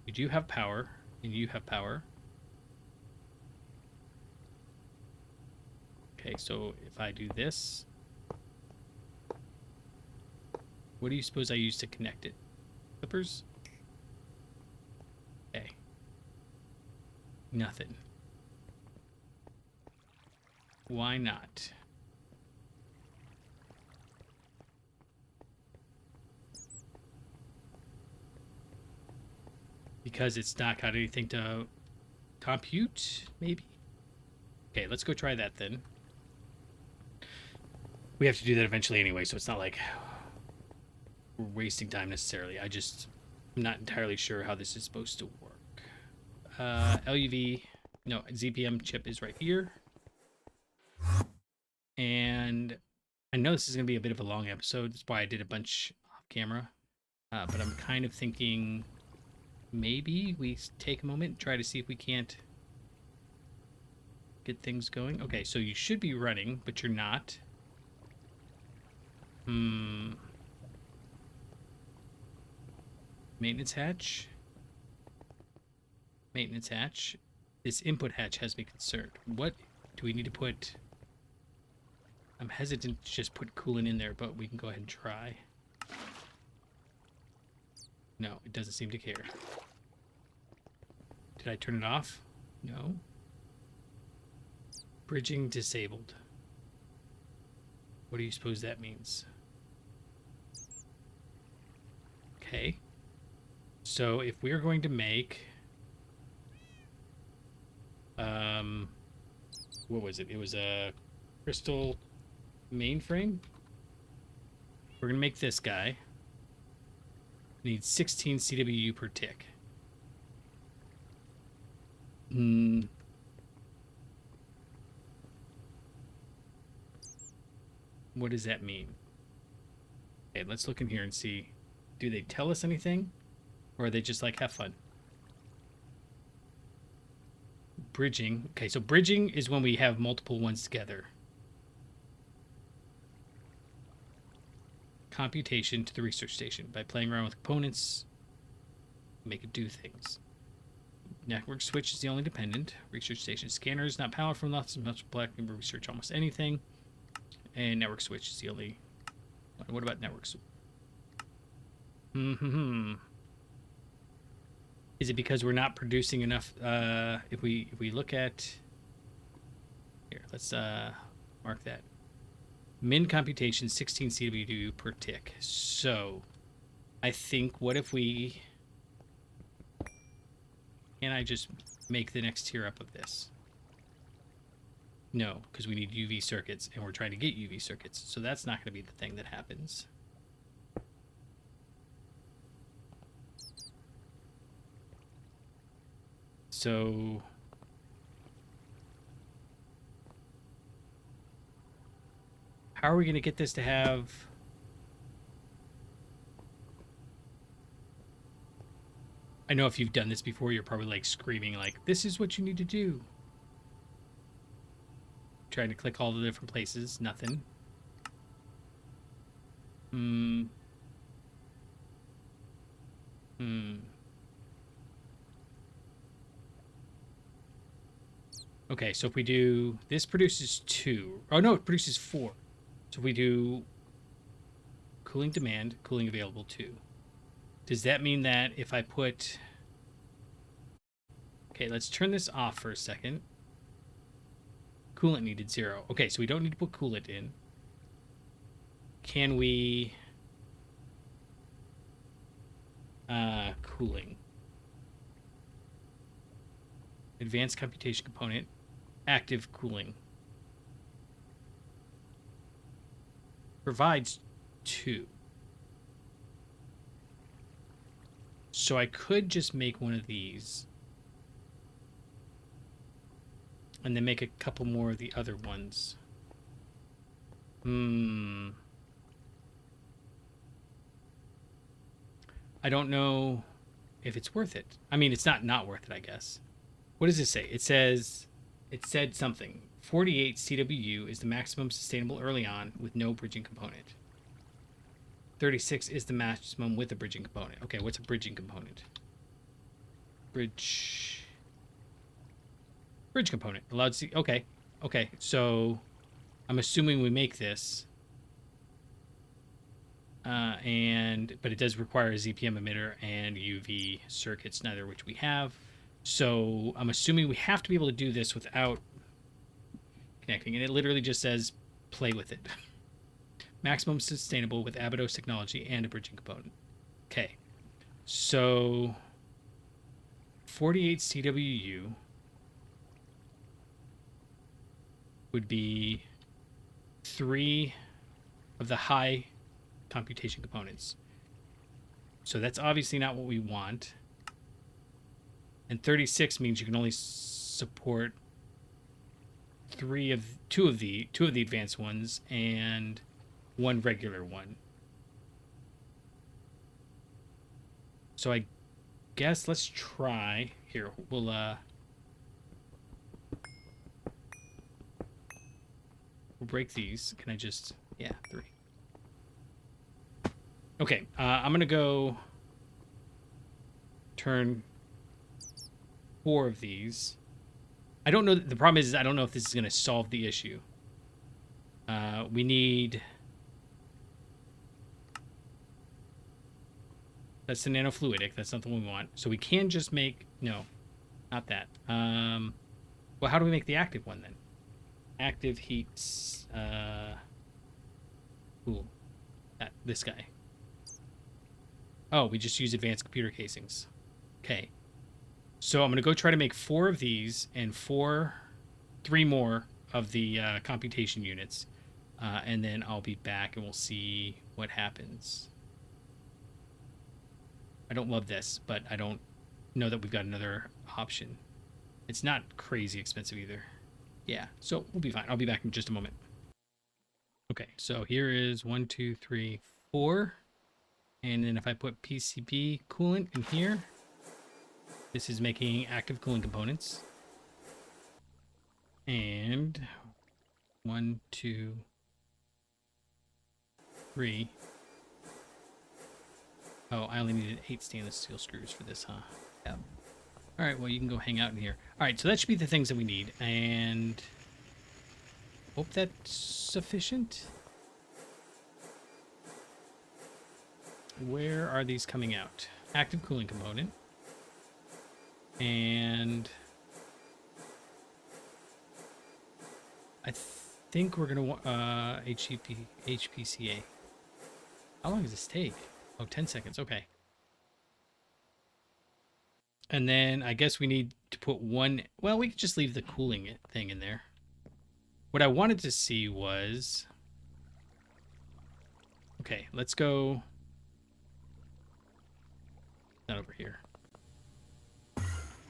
You do have power, and you have power. Okay, so if I do this, what do you suppose I use to connect it? Clippers? Okay. Nothing. Why not? Because it's not got anything to compute, maybe? Okay, let's go try that then. We have to do that eventually anyway, so it's not like we're wasting time necessarily. I'm not entirely sure how this is supposed to work. LUV, no, ZPM chip is right here. And I know this is going to be a bit of a long episode. That's why I did a bunch off camera. But I'm kind of thinking maybe we take a moment and try to see if we can't get things going. Okay, so you should be running, but you're not. Maintenance hatch. Maintenance hatch. This input hatch has me concerned. What do we need to put? I'm hesitant to just put coolant in there, but we can go ahead and try. No, it doesn't seem to care. Did I turn it off? No. Bridging disabled. What do you suppose that means? Okay. So if we're going to make... what was it? It was a crystal mainframe. We're going to make this guy. Needs 16 CWU per tick. What does that mean? Okay, let's look in here and see. Do they tell us anything? Or are they just like, have fun? Bridging. Okay, so bridging is when we have multiple ones together. Computation to the research station. By playing around with components, make it do things. Network switch is the only dependent. Research station scanner is not powerful enough to multiply and research almost anything. And network switch is the only one. What about network switch? Is it because we're not producing enough? If we look at here, let's mark that. Min computation 16 CWU per tick. So I think, what if we... Can I just make the next tier up of this? No, because we need UV circuits, and we're trying to get UV circuits. So that's not going to be the thing that happens. So... how are we going to get this to have... I know if you've done this before, you're probably like screaming like, this is what you need to do. Trying to click all the different places. Nothing. Okay, so if we do... this produces 2. Oh, no, it produces 4. So if we do cooling demand, cooling available 2. Does that mean that if I put... okay, let's turn this off for a second. Coolant needed 0. Okay, so we don't need to put coolant in. Can we... cooling. Advanced computation component. Active cooling. Provides 2. So I could just make one of these. And then make a couple more of the other ones. I don't know if it's worth it. I mean, it's not worth it, I guess. What does it say? It says... it said something. 48 CWU is the maximum sustainable early on with no bridging component. 36 is the maximum with a bridging component. Okay, what's a bridging component? Bridge component. Allowed C. Okay. Okay, so I'm assuming we make this. But it does require a ZPM emitter and UV circuits, neither of which we have. So I'm assuming we have to be able to do this without connecting. And it literally just says, play with it. Maximum sustainable with Abados technology and a bridging component. Okay. So 48 CWU would be 3 of the high computation components. So that's obviously not what we want. And 36 means you can only support 2 of the advanced ones and 1 regular one. So I guess let's try here. We'll break these. Can I just... yeah, 3. Okay, I'm gonna go turn 4 of these. I don't know. The problem is I don't know if this is gonna solve the issue. We need... that's the nanofluidic. That's not the one we want. So we can just make... no, not that. Well, how do we make the active one then? Active heats... cool. This guy. Oh, we just use advanced computer casings. Okay. So I'm going to go try to make 4 of these and 3 more of the computation units. And then I'll be back and we'll see what happens. I don't love this, but I don't know that we've got another option. It's not crazy expensive either. Yeah, so we'll be fine. I'll be back in just a moment. Okay, so here is 1, 2, 3, 4. And then if I put PCB coolant in here, this is making active cooling components. And 1, 2, 3. Oh, I only needed 8 stainless steel screws for this, huh? Yep. All right, well, you can go hang out in here. All right, so that should be the things that we need. And hope that's sufficient. Where are these coming out? Active cooling component. And I think we're going to want HPCA. How long does this take? Oh, 10 seconds. Okay. And then I guess we need to put one. Well, we could just leave the cooling thing in there. What I wanted to see was. Okay, let's go. Not over here.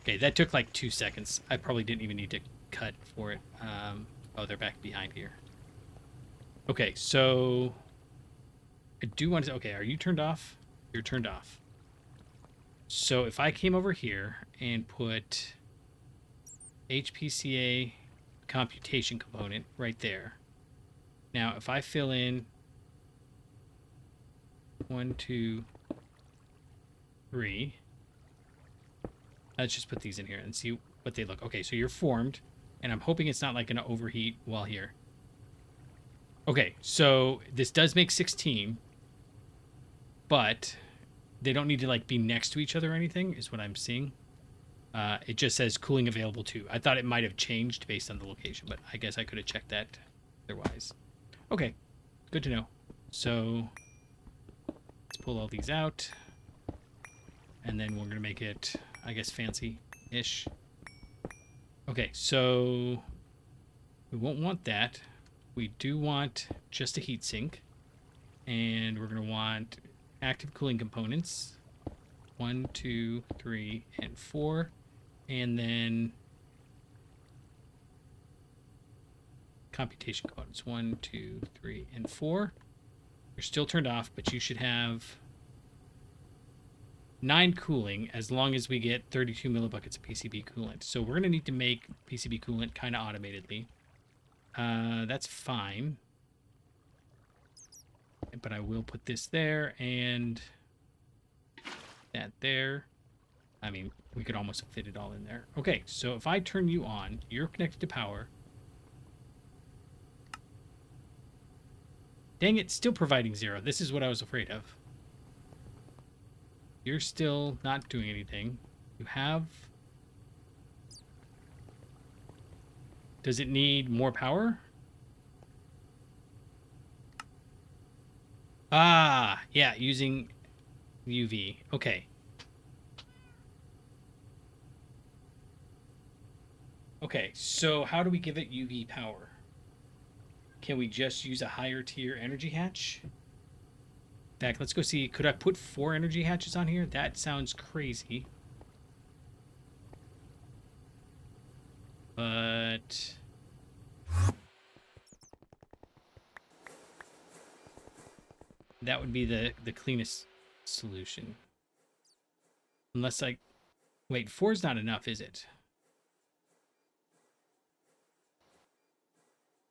Okay, that took like 2 seconds. I probably didn't even need to cut for it. Oh, they're back behind here. Okay, so I do want to. Okay, are you turned off? You're turned off. So if I came over here and put HPCA computation component right there. Now, if I fill in 1, 2, 3, let's just put these in here and see what they look. Okay, so you're formed, and I'm hoping it's not like going to overheat while here. Okay, so this does make 16, but they don't need to like be next to each other or anything, is what I'm seeing. It just says cooling available too. I thought it might have changed based on the location, but I guess I could have checked that otherwise. Okay, good to know. So let's pull all these out, and then we're gonna make it, I guess, fancy-ish. Okay, so we won't want that. We do want just a heatsink, and we're gonna want active cooling components. 1, 2, 3, and 4. And then computation components 1, 2, 3, and 4. You're still turned off, but you should have 9 cooling as long as we get 32 millibuckets of PCB coolant. So we're going to need to make PCB coolant kind of automatedly. That's fine. But I will put this there and that there. I mean, we could almost fit it all in there. Okay, so if I turn you on, you're connected to power. Dang it, still providing 0. This is what I was afraid of. You're still not doing anything. You have... Does it need more power? Ah, yeah, using UV. Okay. Okay, so how do we give it UV power? Can we just use a higher tier energy hatch? In fact, let's go see. Could I put 4 energy hatches on here? That sounds crazy. But... that would be the cleanest solution. Unless I... Wait, 4 is not enough, is it?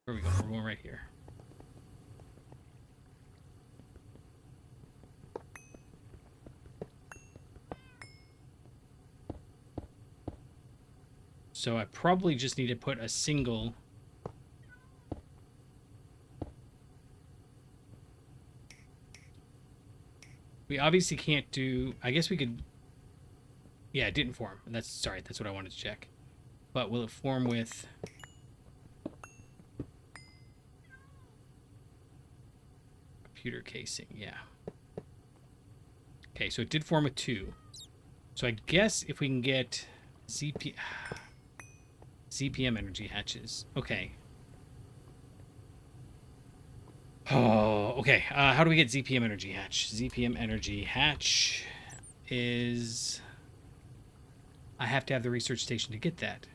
Where are we going? We're going right here. So I probably just need to put a single... We obviously can't do... I guess we could... Yeah, it didn't form. That's sorry, that's what I wanted to check. But will it form with... computer casing? Yeah. Okay, so it did form with 2. So I guess if we can get ZPM energy hatches. Okay. Oh, okay. How do we get ZPM energy hatch? ZPM energy hatch is... I have to have the research station to get that.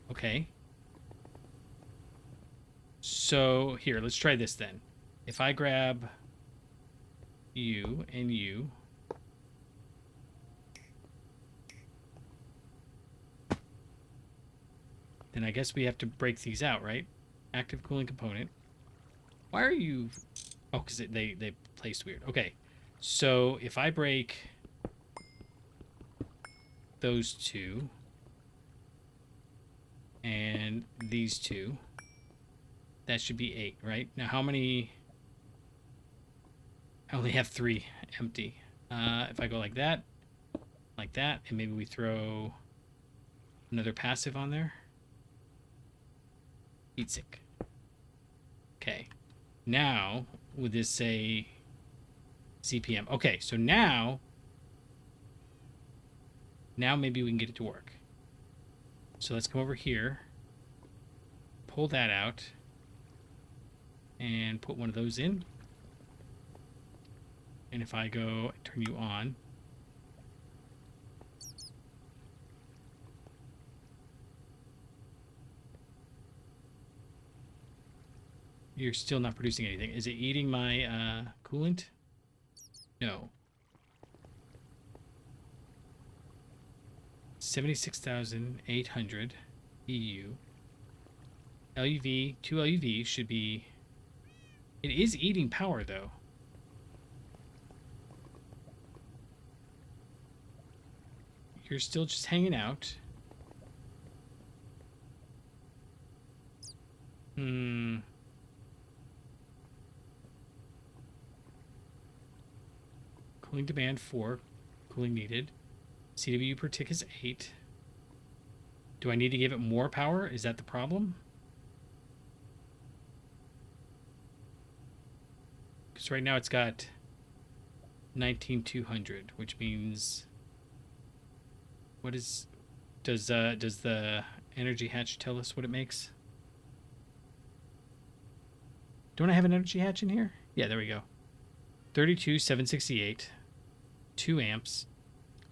Okay. So, here, let's try this then. If I grab you and you... then I guess we have to break these out, right? Active cooling component. Why are you... oh, because they placed weird. Okay. So, if I break... those 2... and these 2... that should be 8, right? Now, how many... I only have 3 empty. If I go like that, and maybe we throw another passive on there. Heatsink. Okay. Now, would this say CPM? Okay, so now maybe we can get it to work. So let's come over here, pull that out, and put one of those in. And if I go turn you on, you're still not producing anything. Is it eating my coolant? No. 76,800 EU. LUV, 2 LUV should be... It is eating power, though. You're still just hanging out. Cooling demand 4. Cooling needed. CW per tick is 8. Do I need to give it more power? Is that the problem? Because right now it's got 19,200, which means... What is... Does the energy hatch tell us what it makes? Don't I have an energy hatch in here? Yeah, there we go. 32,768. 2 amps.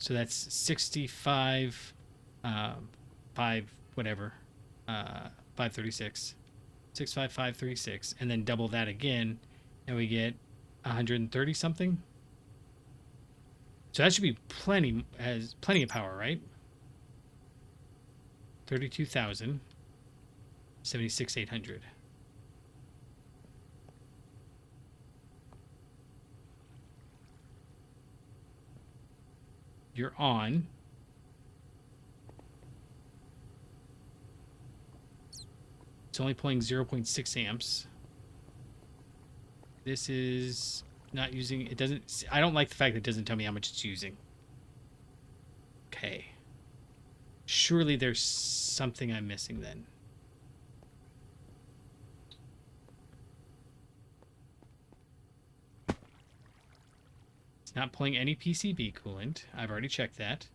So that's 65, 5, whatever, 536, 65536, and then double that again, and we get 130 something. So that should be plenty of power, right? 32,000, 76,800. You're on. It's only pulling 0.6 amps. This is not using... It doesn't... I don't like the fact that it doesn't tell me how much it's using. Okay. Surely there's something I'm missing then. It's not pulling any PCB coolant. I've already checked that.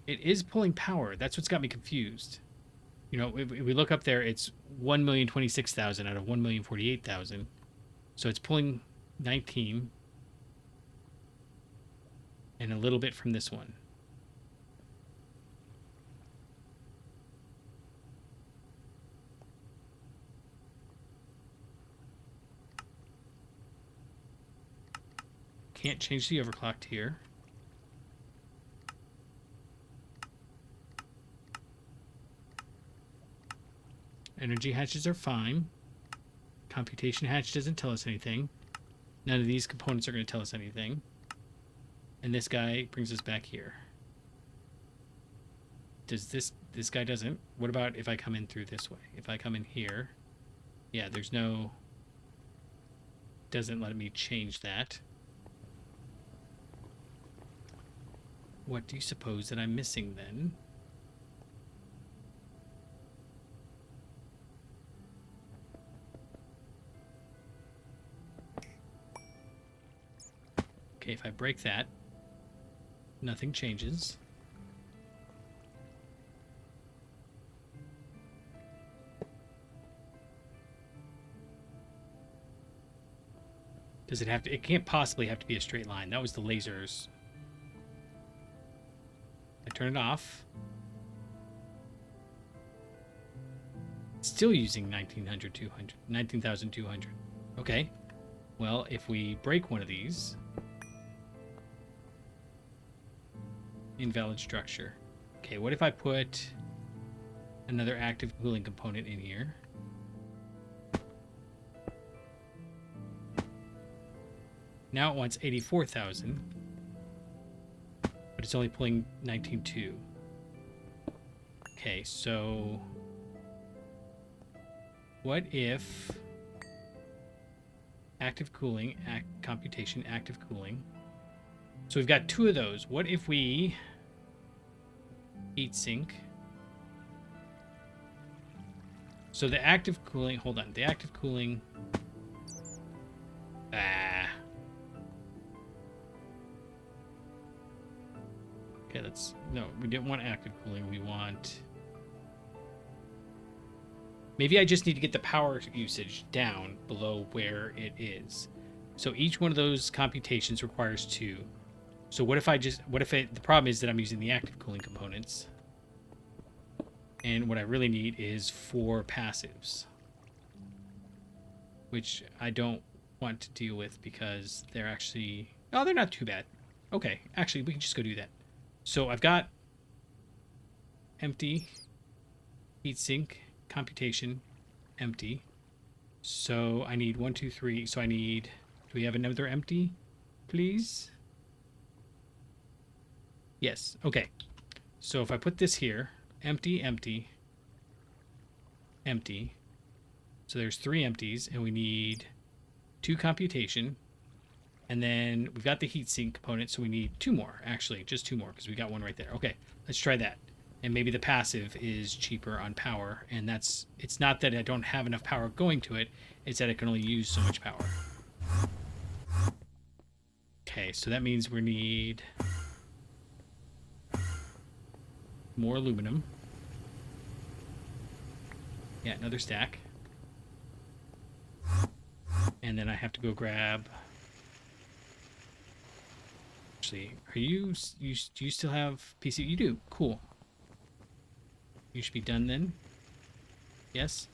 It is pulling power. That's what's got me confused. You know, if we look up there, it's 1,026,000 out of 1,048,000. So it's pulling 19 and a little bit from this one. Can't change the overclocked here. Energy hatches are fine. Computation hatch doesn't tell us anything. None of these components are going to tell us anything. And this guy brings us back here. Does this guy doesn't? What about if I come in through this way? If I come in here, yeah, there's no... Doesn't let me change that. What do you suppose that I'm missing then? Okay, if I break that, nothing changes. Does it have to? It can't possibly have to be a straight line. That was the lasers. I turn it off. Still using 19,200. Okay. Well, if we break one of these... Invalid structure. Okay, what if I put another active cooling component in here? Now it wants 84,000. But it's only pulling 19.2. Okay, so what if active cooling, computation, active cooling. So we've got 2 of those. What if we heat sink So the active cooling, hold on. The active cooling. Ah. Okay, no, we didn't want active cooling. We want. Maybe I just need to get the power usage down below where it is. So each one of those computations requires 2. So what if the problem is that I'm using the active cooling components. And what I really need is 4 passives. Which I don't want to deal with because they're actually... Oh, they're not too bad. Okay, actually, we can just go do that. So I've got empty, heatsink, computation, empty. So I need 1, 2, 3. So I need... Do we have another empty, please? Yes. Okay. So if I put this here, empty, empty, empty. So there's 3 empties, and we need 2 computation. And then we've got the heatsink component, so we need 2 more, actually. Just 2 more, because we got 1 right there. Okay, let's try that. And maybe the passive is cheaper on power, and it's not that I don't have enough power going to it, it's that it can only use so much power. Okay, so that means we need more aluminum. Yeah, another stack. And then I have to go grab... Actually, do you still have PC? You do. Cool. You should be done then. Yes.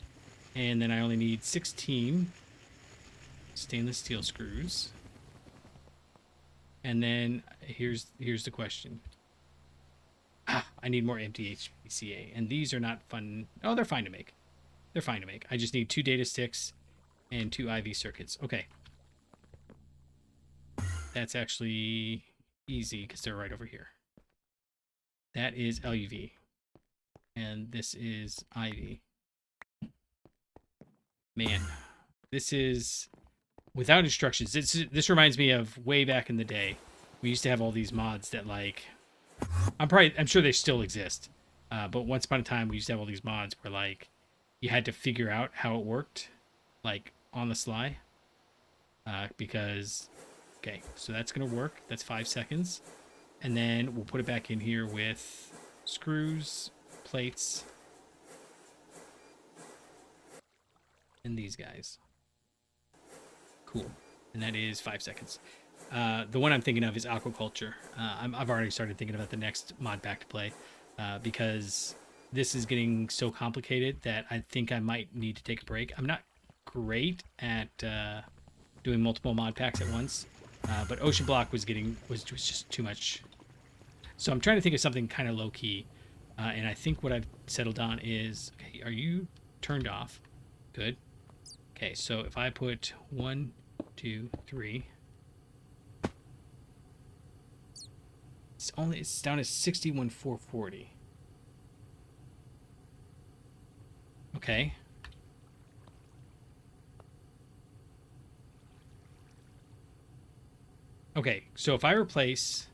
And then I only need 16 stainless steel screws. And then here's the question. I need more empty HPCA, and these are not fun. Oh, they're fine to make. They're fine to make. I just need 2 data sticks and 2 IV circuits. Okay. That's actually easy because they're right over here. That is LUV. And this is IV. Man, this is without instructions. This reminds me of way back in the day. We used to have all these mods that, like, I'm sure they still exist. But once upon a time, we used to have all these mods where, like, you had to figure out how it worked, like, on the sly. Because, okay, so that's going to work. That's 5 seconds. And then we'll put it back in here with screws, plates, and these guys. Cool. And that is 5 seconds. The one I'm thinking of is aquaculture. I've already started thinking about the next Modpack to play because this is getting so complicated that I think I might need to take a break. I'm not great at doing multiple Modpacks at once, but OceanBlock was just too much. So I'm trying to think of something kind of low key, and I think what I've settled on is, okay, are you turned off? Good. Okay, so if I put 1, 2, 3. It's down to 61,440. Okay. Okay, so if I replace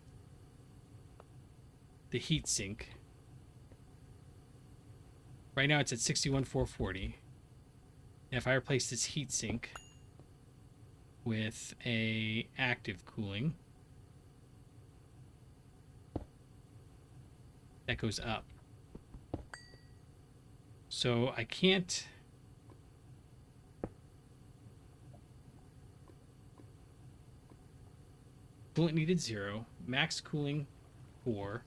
the heatsink, right now it's at 61,440. And if I replace this heatsink with a active cooling, that goes up. So I can't... Coolant needed 0. Max cooling 4.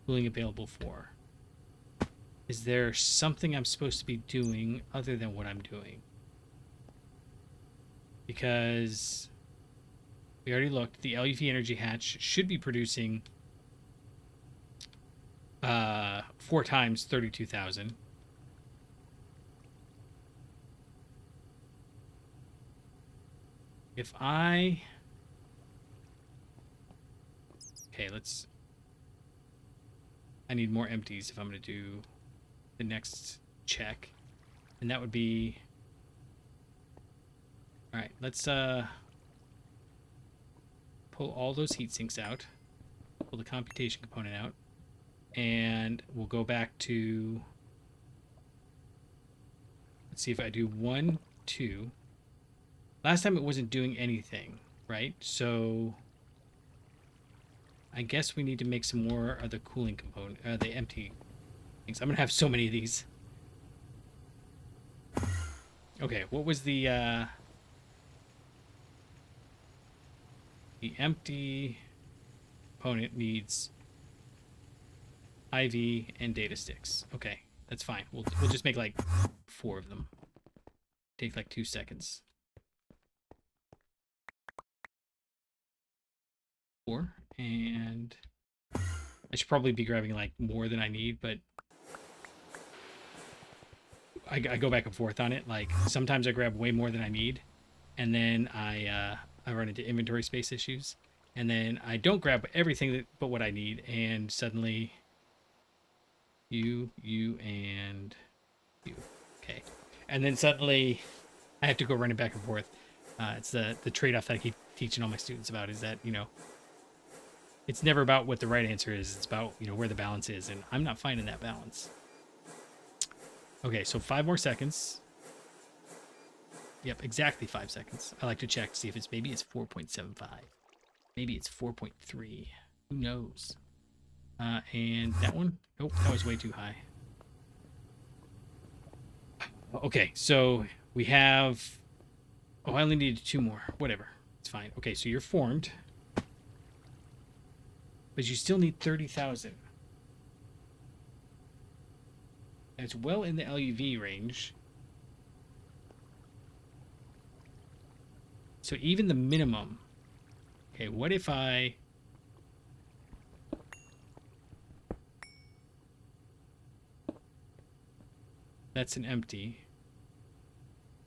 Cooling available 4. Is there something I'm supposed to be doing other than what I'm doing? Because we already looked. The LUV energy hatch should be producing 4 times 32,000. If I... Okay, I need more empties if I'm going to do the next check. And that would be... Alright, let's pull all those heat sinks out. Pull the computation component out. And we'll go back to Let's see if I do 1, 2. Last time it wasn't doing anything, right? So I guess we need to make some more of the cooling component, the empty things. I'm gonna have so many of these. Okay, what was the empty component needs IV and data sticks. Okay, that's fine. We'll just make like 4 of them. Take like 2 seconds. 4, and I should probably be grabbing like more than I need, but I go back and forth on it. Like sometimes I grab way more than I need, and then I run into inventory space issues, and then I don't grab everything but what I need, and suddenly you, and you. Okay. And then suddenly I have to go running back and forth. It's the trade-off that I keep teaching all my students about, is that, you know, it's never about what the right answer is. It's about, you know, where the balance is, and I'm not finding that balance. Okay, so 5 more seconds. Yep, exactly 5 seconds. I like to check to see if it's, maybe it's 4.75. Maybe it's 4.3. Who knows? And that one? Nope, that was way too high. Okay, so we have... Oh, I only needed 2 more. Whatever. It's fine. Okay, so you're formed. But you still need 30,000. And it's well in the LUV range. So even the minimum... Okay, what if I... That's an empty.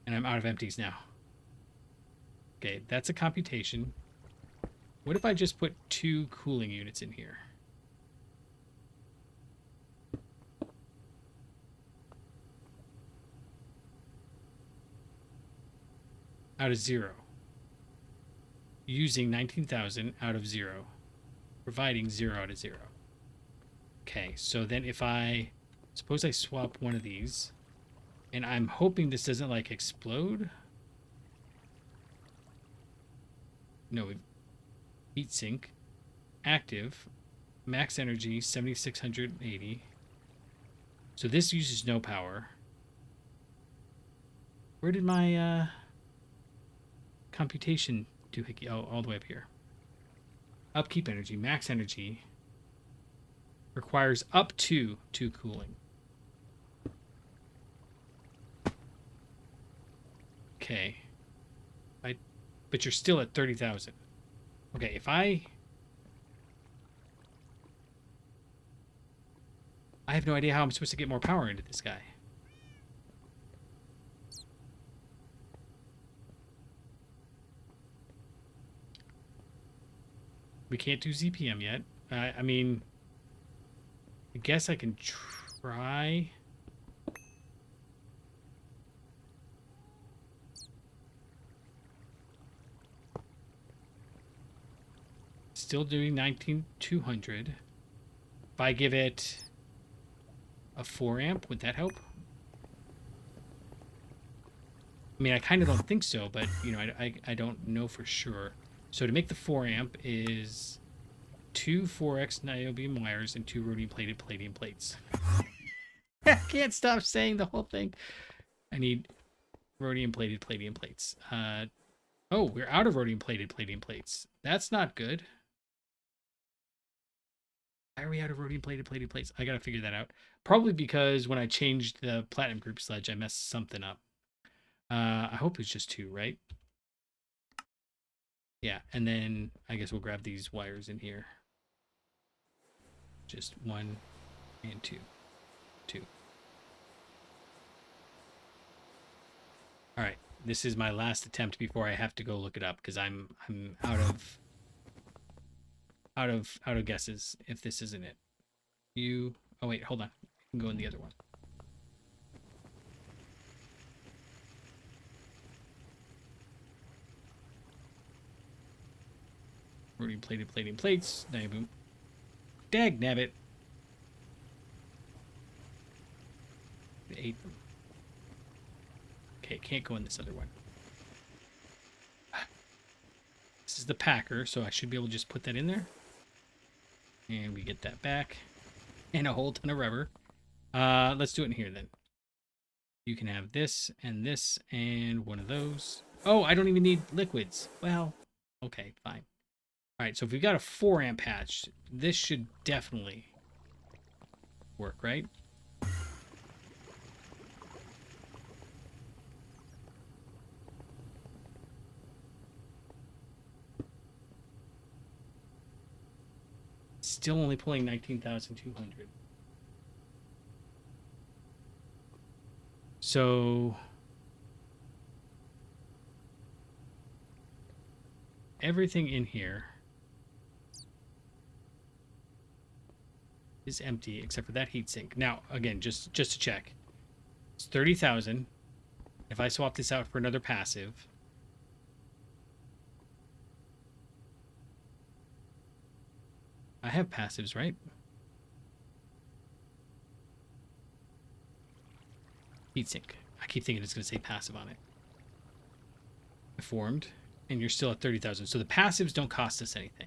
And I'm out of empties now. Okay, that's a computation. What if I just put 2 cooling units in here? Out of 0. Using 19,000 out of 0. Providing 0 out of 0. Okay, so then if I... Suppose I swap one of these. And I'm hoping this doesn't, like, explode. No, heat sink. Active. Max energy, 7,680. So this uses no power. Where did my computation do? Oh, all the way up here. Upkeep energy, max energy. Requires up to 2 cooling. Okay. But you're still at 30,000. Okay, if I have no idea how I'm supposed to get more power into this guy. We can't do ZPM yet. I mean, I guess I can try. Still doing 19,200. If I give it a 4 amp, would that help? I mean, I kind of don't think so, but, you know, I don't know for sure. So to make the 4 amp is 2 4x niobium wires and 2 rhodium plated palladium plates. I can't stop saying the whole thing. I need rhodium plated palladium plates. Oh, we're out of rhodium plated palladium plates. That's not good. Why are we out of rhodium plated palladium plates? I gotta figure that out. Probably because when I changed the platinum group sledge, I messed something up. I hope it's just 2, right? Yeah, and then I guess we'll grab these wires in here. Just 1 and 2. 2. All right, this is my last attempt before I have to go look it up, because I'm out of guesses if this isn't it. Oh wait, hold on. I can go in the other one. Rhodium plated palladium plates. Boom. Dag nabbit. 8 them. Okay, it can't go in this other one. This is the packer, so I should be able to just put that in there. And we get that back. And a whole ton of rubber. Let's do it in here then. You can have this and one of those. Oh, I don't even need liquids. Well, okay, fine. All right, so if we've got a 4 amp patch, this should definitely work, right? Still only pulling 19,200. So everything in here is empty except for that heatsink. Now, again, just to check, it's 30,000. If I swap this out for another passive, I have passives, right? Heatsink. I keep thinking it's going to say passive on it. Formed, and you're still at 30,000. So the passives don't cost us anything.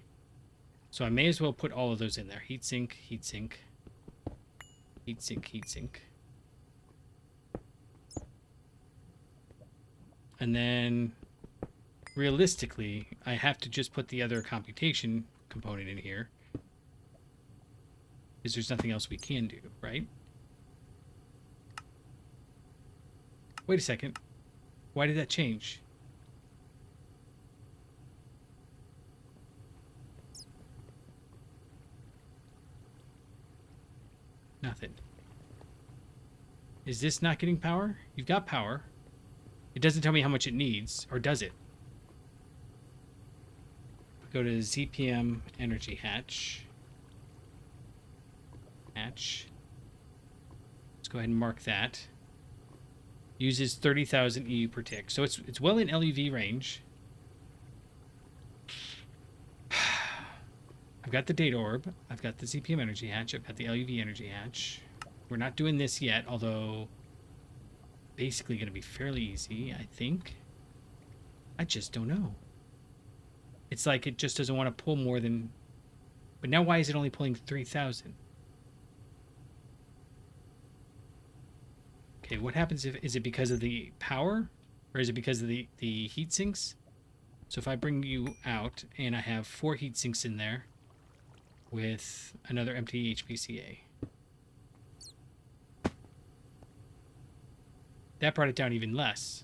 So I may as well put all of those in there. Heatsink, heatsink, heatsink, heatsink. And then, realistically, I have to just put the other computation component in here. Because there's nothing else we can do, right? Wait a second. Why did that change? Nothing. Is this not getting power? You've got power. It doesn't tell me how much it needs, or does it? Go to ZPM energy hatch. Let's go ahead and mark that. Uses 30,000 EU per tick. So it's well in LUV range. I've got the data orb. I've got the ZPM energy hatch. I've got the LUV energy hatch. We're not doing this yet, although basically going to be fairly easy, I think. I just don't know. It's like it just doesn't want to pull more than... But now why is it only pulling 3,000? Okay, what happens if... Is it because of the power? Or is it because of the heat sinks? So if I bring you out and I have 4 heat sinks in there with another empty HPCA. That brought it down even less.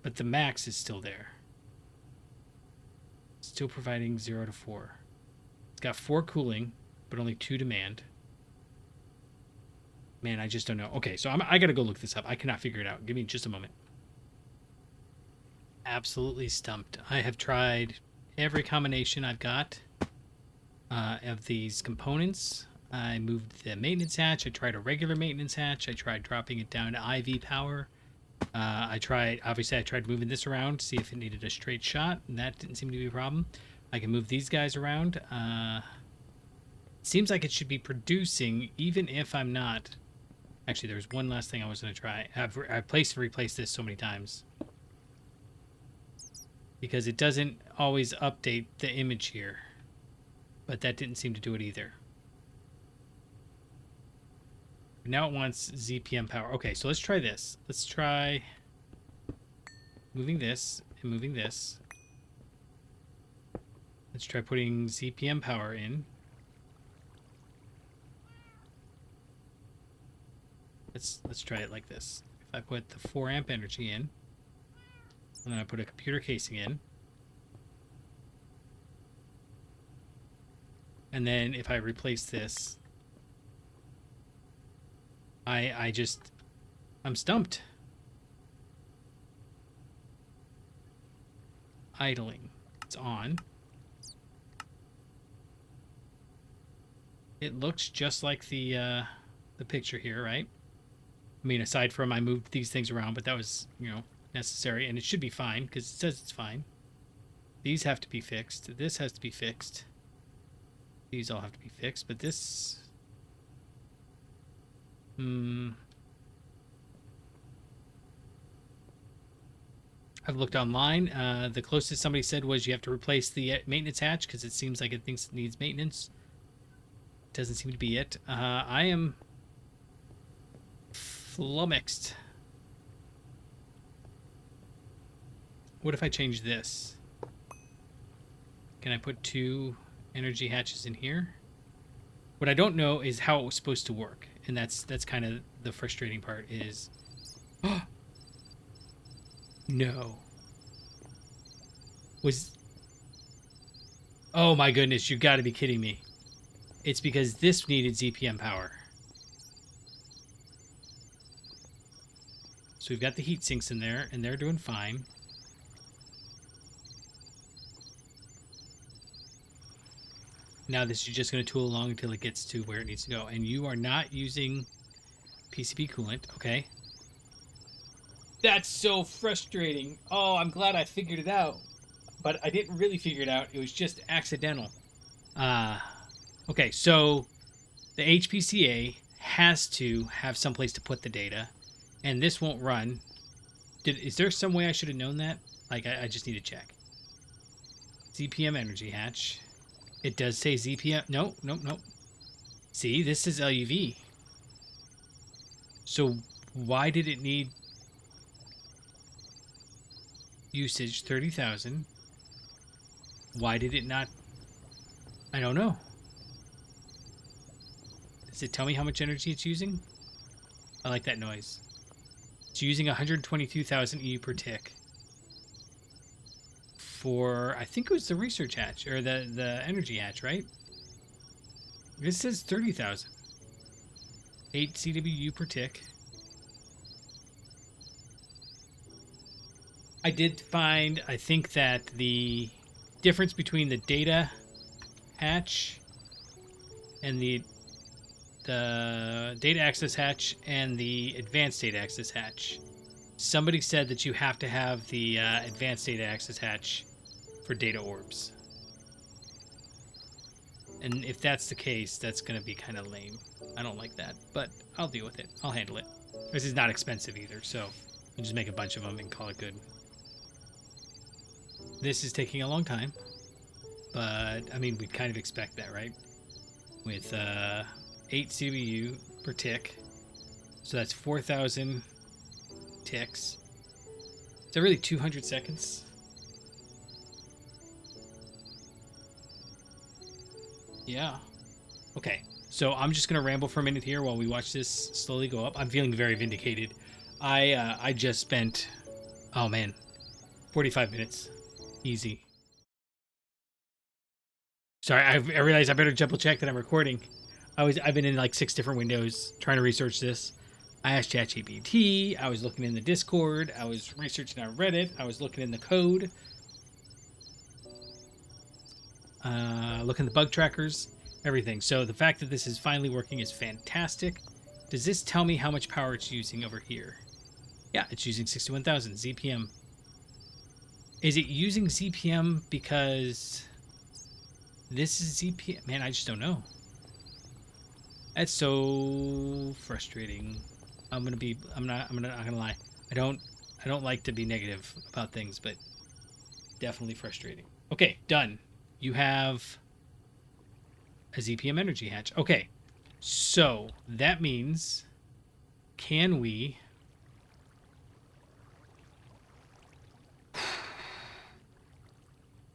But the max is still there. Still providing 0 to 4. It's got 4 cooling, but only 2 demand. Man, I just don't know. Okay, so I got to go look this up. I cannot figure it out. Give me just a moment. Absolutely stumped. I have tried every combination I've got of these components. I moved the maintenance hatch. I tried a regular maintenance hatch. I tried dropping it down to IV power. I tried moving this around to see if it needed a straight shot, and that didn't seem to be a problem. I can move these guys around. Seems like it should be producing, even if I'm not. Actually, there's one last thing I was going to try. I've replaced this so many times because it doesn't always update the image here, but that didn't seem to do it either. Now it wants ZPM power. Okay, so let's try this. Let's try moving this and moving this. Let's try putting ZPM power in. Let's try it like this. If I put the 4 amp energy in, and then I put a computer casing in, and then if I replace this, I'm stumped. Idling. It's on. It looks just like the picture here, right? I mean, aside from I moved these things around, but that was, necessary, and it should be fine because it says it's fine. These have to be fixed. This has to be fixed. These all have to be fixed, but this... I've looked online. The closest somebody said was you have to replace the maintenance hatch because it seems like it thinks it needs maintenance. Doesn't seem to be it. I am flummoxed. What if I change this? Can I put 2 energy hatches in here? What I don't know is how it was supposed to work, and that's kind of the frustrating part. Is no. Oh my goodness, you got to be kidding me. It's because this needed ZPM power. So we've got the heat sinks in there, and they're doing fine. Now this is just going to tool along until it gets to where it needs to go. And you are not using PCB coolant, okay? That's so frustrating. Oh, I'm glad I figured it out. But I didn't really figure it out. It was just accidental. Okay, so the HPCA has to have some place to put the data, and this won't run. Is there some way I should have known that? Like, I just need to check. ZPM energy hatch. It does say ZPM. No. See, this is LUV. So why did it need usage 30,000? Why did it not? I don't know. Does it tell me how much energy it's using? I like that noise. It's using 122,000 EU per tick. For, I think it was the research hatch, or the energy hatch, right? This says 30,000. 8 CWU per tick. I did find, I think that the difference between the data hatch and the data access hatch and the advanced data access hatch. Somebody said that you have to have the advanced data access hatch for data orbs. And if that's the case, that's going to be kind of lame. I don't like that, but I'll deal with it. I'll handle it. This is not expensive either, so I'll just make a bunch of them and call it good. This is taking a long time, but I mean, we kind of expect that, right? With 8 CBU per tick, so that's 4,000 ticks. Is that really 200 seconds? Yeah. Okay, so I'm just gonna ramble for a minute here while we watch this slowly go up. I'm feeling very vindicated. I just spent, oh man, 45 minutes, easy. Sorry, I realized I better double check that I'm recording. I've been in like 6 different windows trying to research this. I asked ChatGPT. I was looking in the Discord. I was researching on Reddit. I was looking in the code. Looking at the bug trackers, everything. So the fact that this is finally working is fantastic. Does this tell me how much power it's using over here? Yeah, it's using 61,000 ZPM. Is it using ZPM because this is ZPM? Man, I just don't know. That's so frustrating. I'm not gonna lie. I don't like to be negative about things, but definitely frustrating. Okay, done. You have a ZPM energy hatch. Okay, so that means, can we?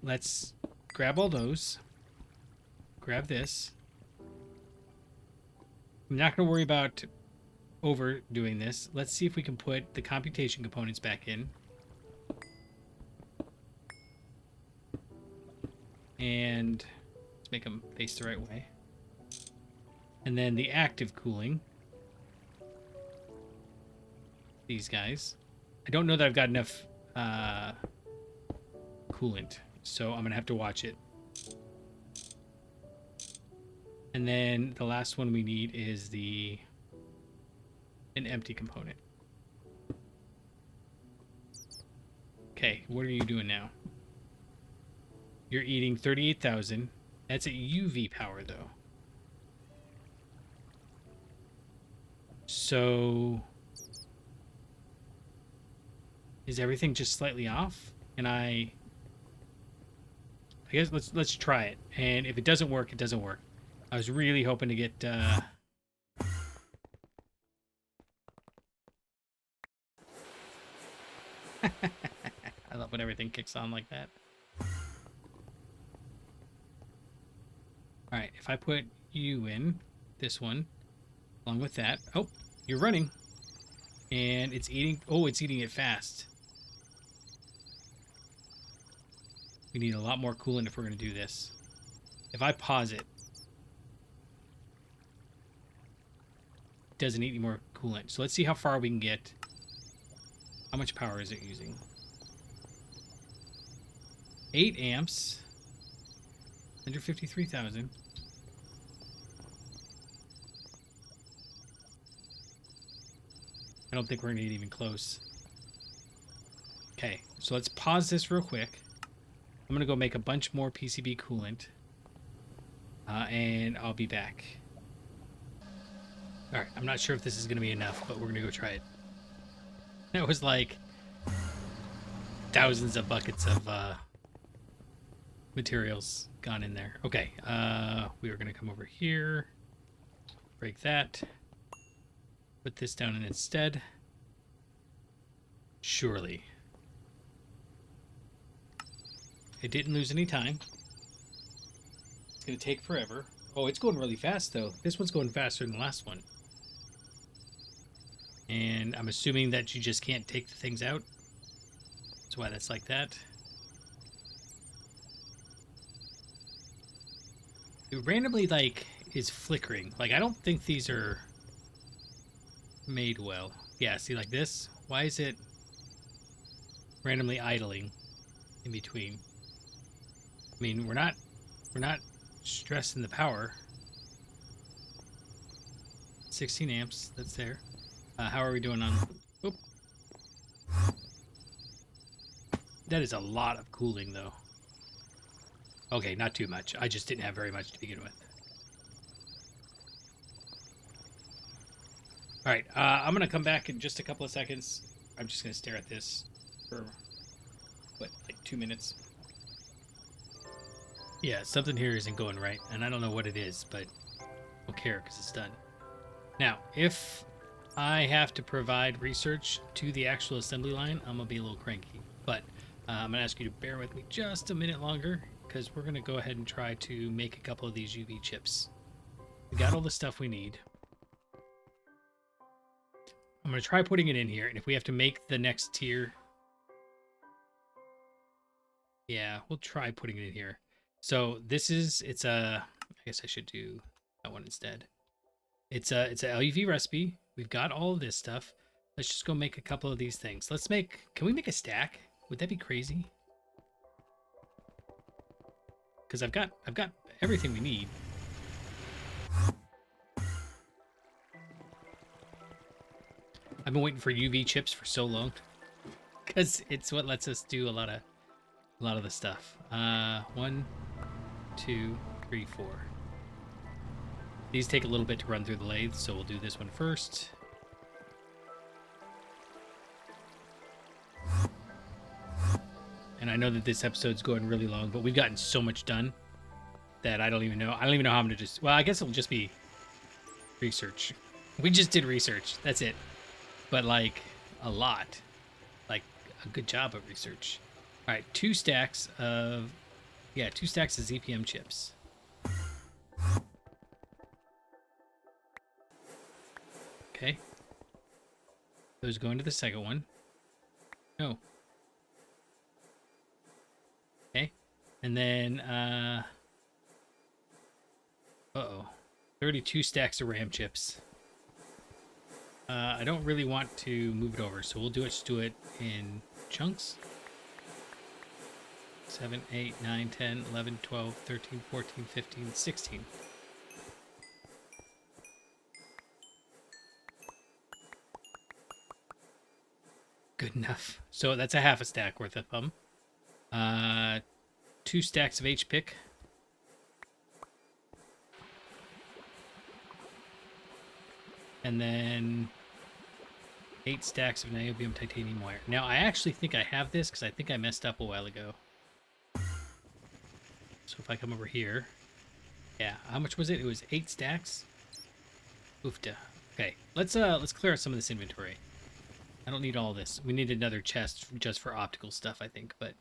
Let's grab all those. Grab this. I'm not going to worry about overdoing this. Let's see if we can put the computation components back in. And let's make them face the right way. And then the active cooling. These guys. I don't know that I've got enough coolant, so I'm going to have to watch it. And then the last one we need is an empty component. Okay, what are you doing now? You're eating 38,000. That's at UV power, though. So Is everything just slightly off? Can I guess let's try it. And if it doesn't work, it doesn't work. I was really hoping to get I love when everything kicks on like that. Alright, if I put you in this one, along with that. Oh, you're running. And it's eating. Oh, it's eating it fast. We need a lot more coolant if we're going to do this. If I pause it, it doesn't need any more coolant. So let's see how far we can get. How much power is it using? 8 amps. 153,000. I don't think we're going to get even close. Okay, so let's pause this real quick. I'm going to go make a bunch more PCB coolant. And I'll be back. Alright, I'm not sure if this is going to be enough, but we're going to go try it. That was like thousands of buckets of materials gone in there. Okay, we are going to come over here. Break that. Put this down in instead. Surely. It didn't lose any time. It's going to take forever. Oh, it's going really fast, though. This one's going faster than the last one. And I'm assuming that you just can't take the things out. That's why that's like that. It randomly, like, is flickering. Like, I don't think these are made well. Yeah, see, like this? Why is it randomly idling in between? I mean, we're not stressing the power. 16 amps, that's there. How are we doing on... Oop. That is a lot of cooling, though. Okay, not too much. I just didn't have very much to begin with. Alright, I'm going to come back in just a couple of seconds. I'm just going to stare at this for, what, like 2 minutes? Yeah, something here isn't going right, and I don't know what it is, but I don't care because it's done. Now, if I have to provide research to the actual assembly line, I'm going to be a little cranky. But I'm going to ask you to bear with me just a minute longer, because we're going to go ahead and try to make a couple of these UV chips. We got all the stuff we need. I'm going to try putting it in here, and if we have to make the next tier... Yeah, we'll try putting it in here. So this is, it's a... I guess I should do that one instead. It's a LUV recipe. We've got all of this stuff. Let's just go make a couple of these things. Let's make... Can we make a stack? Would that be crazy? Because I've got everything we need. I've been waiting for UV chips for so long, because it's what lets us do a lot of the stuff. 1, 2, 3, 4. These take a little bit to run through the lathe, so we'll do this one first. And I know that this episode's going really long, but we've gotten so much done that I don't even know. I don't even know how I'm going to just... Well, I guess it'll just be research. We just did research. That's it. But, like, a lot. Like, a good job of research. All right, 2 stacks of... Yeah, 2 stacks of ZPM chips. Okay. Those go into the second one. No. Okay. And then, uh-oh. 32 stacks of RAM chips. I don't really want to move it over, so we'll just do it in chunks. 7, 8, 9, 10, 11, 12, 13, 14, 15, 16. Good enough. So that's a half a stack worth of them. 2 stacks of H-pick. And then 8 stacks of niobium titanium wire. Now, I actually think I have this because I think I messed up a while ago. So if I come over here, yeah, how much was it? It was 8 stacks. Oofta. Okay, let's clear out some of this inventory. I don't need all this. We need another chest just for optical stuff, I think. But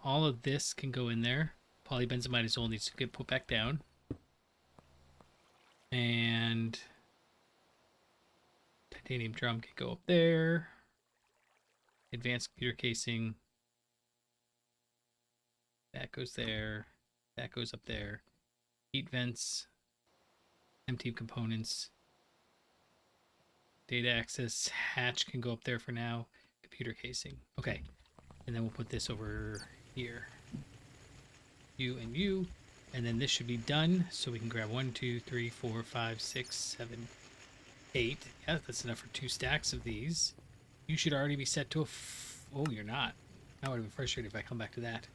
all of this can go in there. Polybenzamide azole needs to get put back down. And titanium drum can go up there. Advanced computer casing. That goes there. That goes up there. Heat vents. Empty components. Data access hatch can go up there for now. Computer casing. Okay. And then we'll put this over here. You and you. And then this should be done. So we can grab 1, 2, 3, 4, 5, 6, 7, 8. Yeah, that's enough for 2 stacks of these. You should already be set to a... Oh, you're not. I would have been frustrated if I come back to that.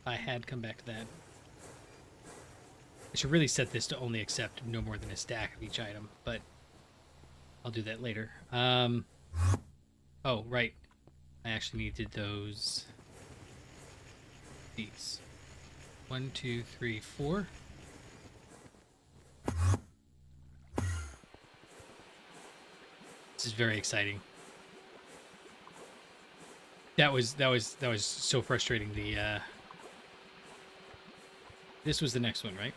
If I had come back to that. I should really set this to only accept no more than a stack of each item, but I'll do that later. Oh, right. I actually needed those... These. 1, 2, 3, 4. This is very exciting. That was so frustrating. This was the next one, right?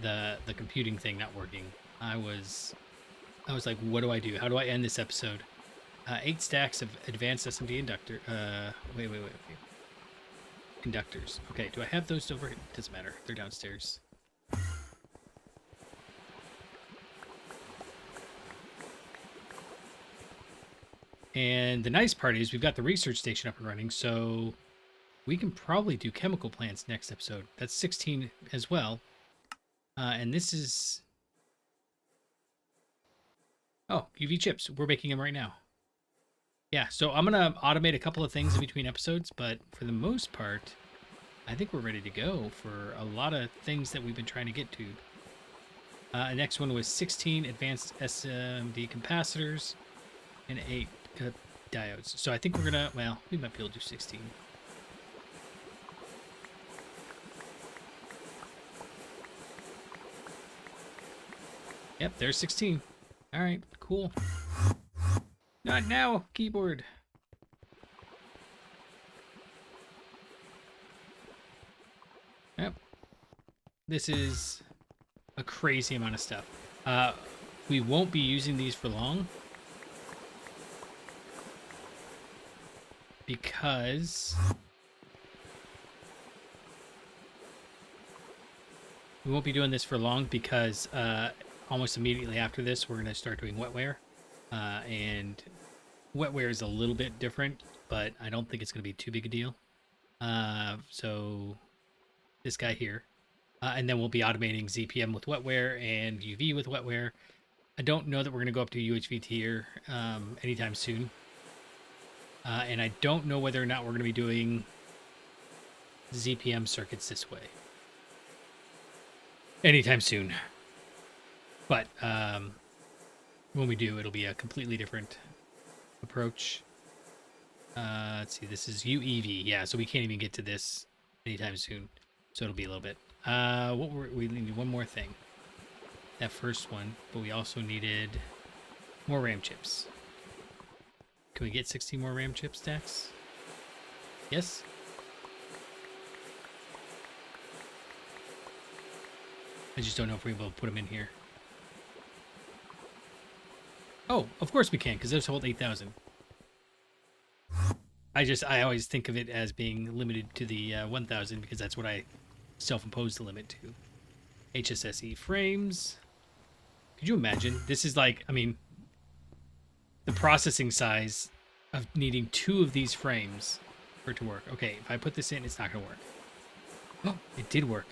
The computing thing not working. I was like, what do I do? How do I end this episode? 8 stacks of advanced SMD inductor. Wait. Conductors. Okay, do I have those over? It doesn't matter. They're downstairs. And the nice part is we've got the research station up and running, so we can probably do chemical plants next episode. That's 16 as well. And this is... Oh, UV chips. We're making them right now. Yeah, so I'm going to automate a couple of things in between episodes, but for the most part, I think we're ready to go for a lot of things that we've been trying to get to. The next one was 16 advanced SMD capacitors and 8 diodes. So I think we're going to, well, we might be able to do 16. Yep, there's 16. All right, cool. Not now, keyboard. Yep. This is a crazy amount of stuff. We won't be using these for long. Because... We won't be doing this for long because almost immediately after this, we're going to start doing wetware. And wetware is a little bit different, but I don't think it's going to be too big a deal. So this guy here. And then we'll be automating ZPM with wetware and UV with wetware. I don't know that we're going to go up to UHV tier anytime soon. And I don't know whether or not we're going to be doing ZPM circuits this way anytime soon. But when we do, it'll be a completely different approach. Let's see, this is UEV. Yeah, so we can't even get to this anytime soon. So it'll be a little bit. We need one more thing. That first one, but we also needed more RAM chips. Can we get 60 more RAM chip stacks? Yes? I just don't know if we're able to put them in here. Oh, of course we can, because those hold 8,000. I always think of it as being limited to the 1,000 because that's what I self-imposed the limit to. HSSE frames. Could you imagine? This is like, I mean, the processing size of needing 2 of these frames for it to work. Okay, if I put this in, it's not going to work. Oh, it did work.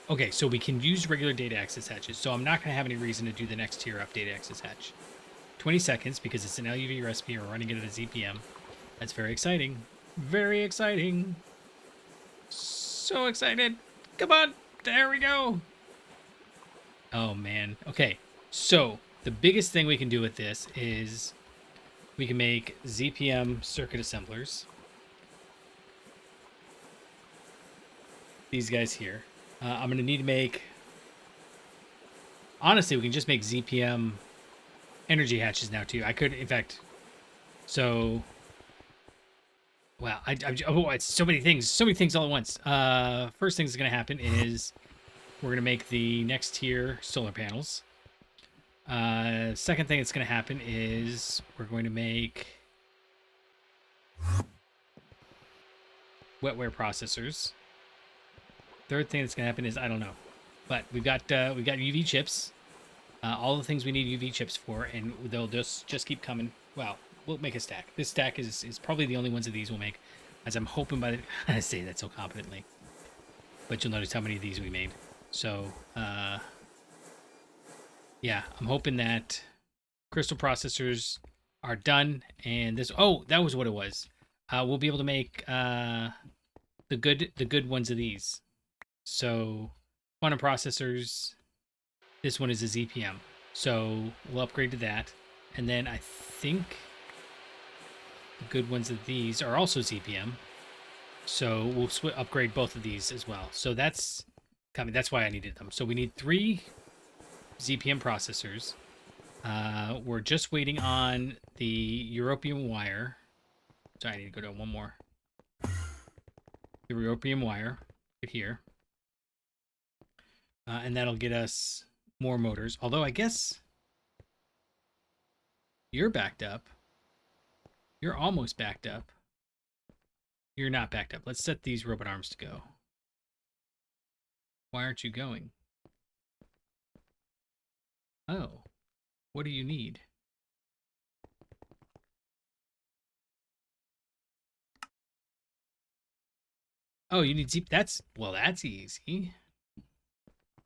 Okay, so we can use regular data access hatches. So I'm not going to have any reason to do the next tier up data access hatch. 20 seconds because it's an LUV recipe and we're running it at a ZPM. That's very exciting. Very exciting. So excited. Come on. There we go. Oh, man. Okay. So the biggest thing we can do with this is we can make ZPM circuit assemblers. These guys here. I'm going to need to make... Honestly, we can just make ZPM energy hatches now, too. I could, in fact... So... Wow, oh, it's so many things all at once. First thing that's going to happen is we're going to make the next tier solar panels. Second thing that's going to happen is we're going to make wetware processors. Third thing that's going to happen is I don't know, but we got UV chips, all the things we need UV chips for, and they'll just keep coming. Wow, we'll make a stack. This stack is probably the only ones of these we'll make, as I'm hoping by the I say that so confidently, but you'll notice how many of these we made. So yeah, I'm hoping that crystal processors are done, and this that was what it was. We'll be able to make the good ones of these. So quantum processors, this one is a ZPM, so we'll upgrade to that, and then I think the good ones of these are also ZPM, so we'll upgrade both of these as well. So that's coming. That's why I needed them. So we need 3 ZPM processors. We're just waiting on the europium wire. Sorry, I need to go down one more. The europium wire right here. And that'll get us more motors. Although I guess you're backed up. You're almost backed up. You're not backed up. Let's set these robot arms to go. Why aren't you going? Oh, what do you need? Oh, you need Z. That's easy.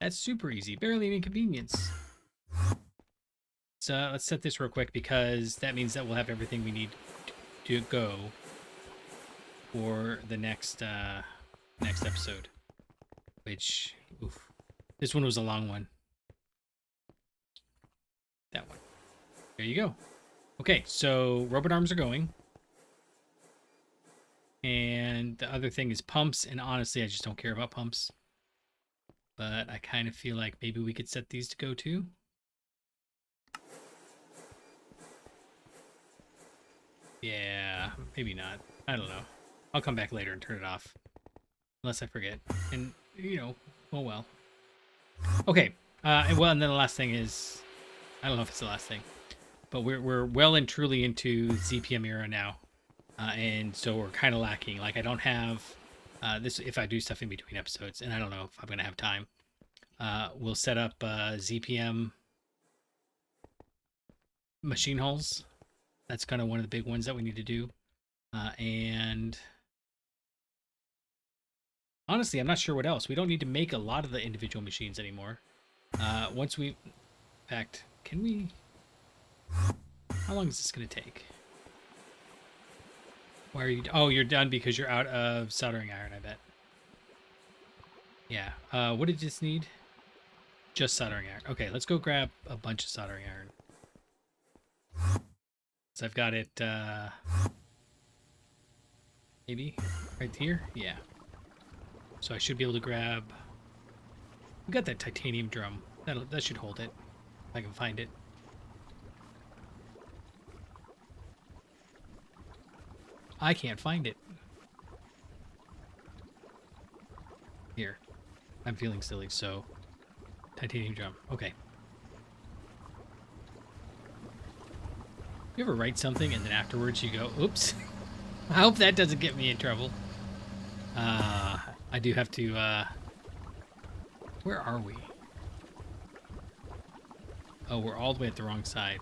That's super easy. Barely an inconvenience. So let's set this real quick because that means that we'll have everything we need to go for the next episode. Which, oof, this one was a long one. That one. There you go. Okay, so robot arms are going. And the other thing is pumps, and honestly, I just don't care about pumps. But I kind of feel like maybe we could set these to go too. Yeah, maybe not. I don't know. I'll come back later and turn it off. Unless I forget. And, you know, oh well. Okay, and then the last thing is... I don't know if it's the last thing. But we're well and truly into ZPM era now. And so we're kind of lacking. Like, I don't have this if I do stuff in between episodes, and I don't know if I'm going to have time. We'll set up ZPM machine hulls. That's kind of one of the big ones that we need to do. And honestly, I'm not sure what else. We don't need to make a lot of the individual machines anymore. Once we... In fact, can we... How long is this going to take? Why are you... Oh, you're done because you're out of soldering iron, I bet. Yeah. What did this need? Just soldering iron. Okay, let's go grab a bunch of soldering iron. So I've got it, maybe right here? Yeah. So I should be able to grab... We got that titanium drum. That should hold it. If I can find it. I can't find it. Here. I'm feeling silly, so... Titanium drum. Okay. You ever write something and then afterwards you go, oops. I hope that doesn't get me in trouble. I do have to, where are we? Oh, we're all the way at the wrong side.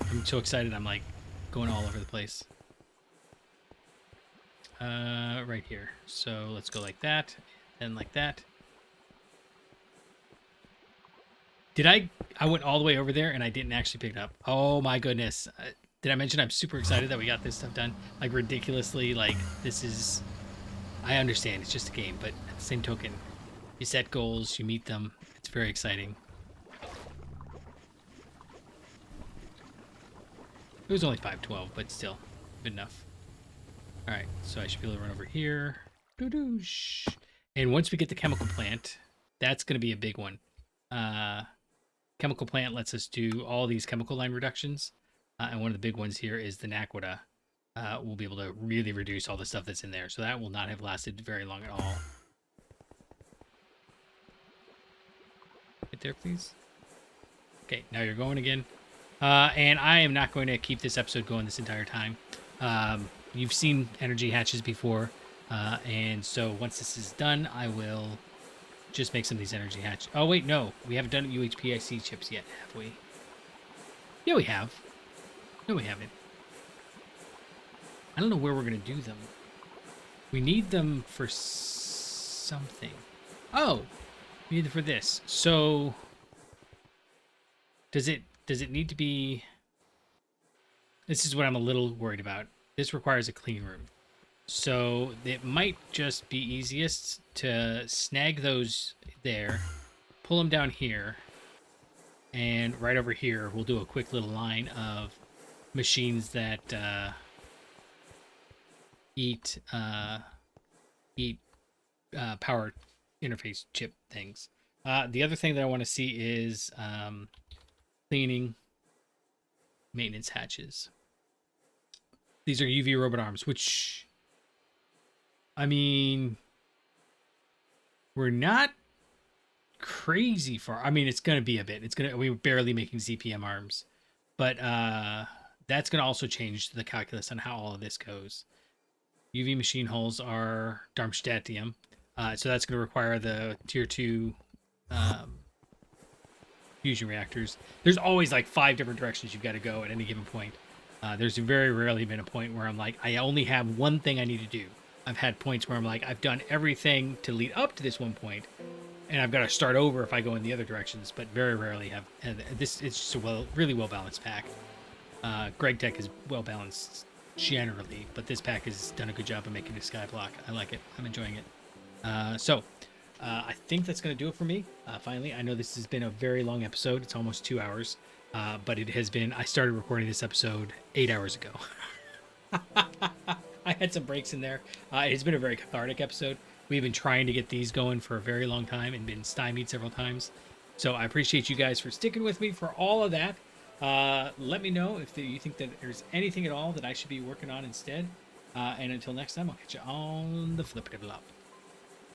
I'm so excited, I'm like going all over the place. Right here. So let's go like that, and like that. I went all the way over there and I didn't actually pick it up. Oh my goodness. Did I mention I'm super excited that we got this stuff done? Like ridiculously, like this is, I understand it's just a game, but at the same token, You set goals, you meet them. It's very exciting. It was only 512, but still good enough. All right, so I should be able to run over here. Doo-doo-shh. And once we get the chemical plant, that's going to be a big one. Chemical plant lets us do all these chemical line reductions. And one of the big ones here is the Naquita. We'll be able to really reduce all the stuff that's in there. So that will not have lasted very long at all. Right there, please. Okay, now you're going again. And I am not going to keep this episode going this entire time. You've seen energy hatches before. And so once this is done, I will just make some of these energy hatches. Oh, wait, no. We haven't done UHPIC chips yet, have we? Yeah, we have. No, we haven't. I don't know where we're going to do them. We need them for something. Oh, we need them for this. So does it need to be... This is what I'm a little worried about. This requires a clean room. So it might just be easiest to snag those there, pull them down here, and right over here we'll do a quick little line of machines that eat power interface chip things. The other thing that I want to see is cleaning maintenance hatches. These are UV robot arms, which, I mean, we're not crazy far. I mean, it's going to be a bit. We're barely making ZPM arms. But that's going to also change the calculus on how all of this goes. UV machine hulls are Darmstadtium. So that's going to require the tier 2 fusion reactors. There's always like 5 different directions you've got to go at any given point. There's very rarely been a point where I'm like, I only have one thing I need to do. I've had points where I'm like, I've done everything to lead up to this one point, and I've got to start over if I go in the other directions, but very rarely have. And this, it's just a really well balanced pack. Gregtech is well balanced generally, but this pack has done a good job of making a skyblock. I like it. I'm enjoying it. I think that's going to do it for me. Finally, I know this has been a very long episode. It's almost 2 hours. But it has been, I started recording this episode 8 hours ago. I had some breaks in there. It's been a very cathartic episode. We've been trying to get these going for a very long time and been stymied several times. So I appreciate you guys for sticking with me for all of that. Let me know if you think that there's anything at all that I should be working on instead. And until next time, I'll catch you on the flippity flop.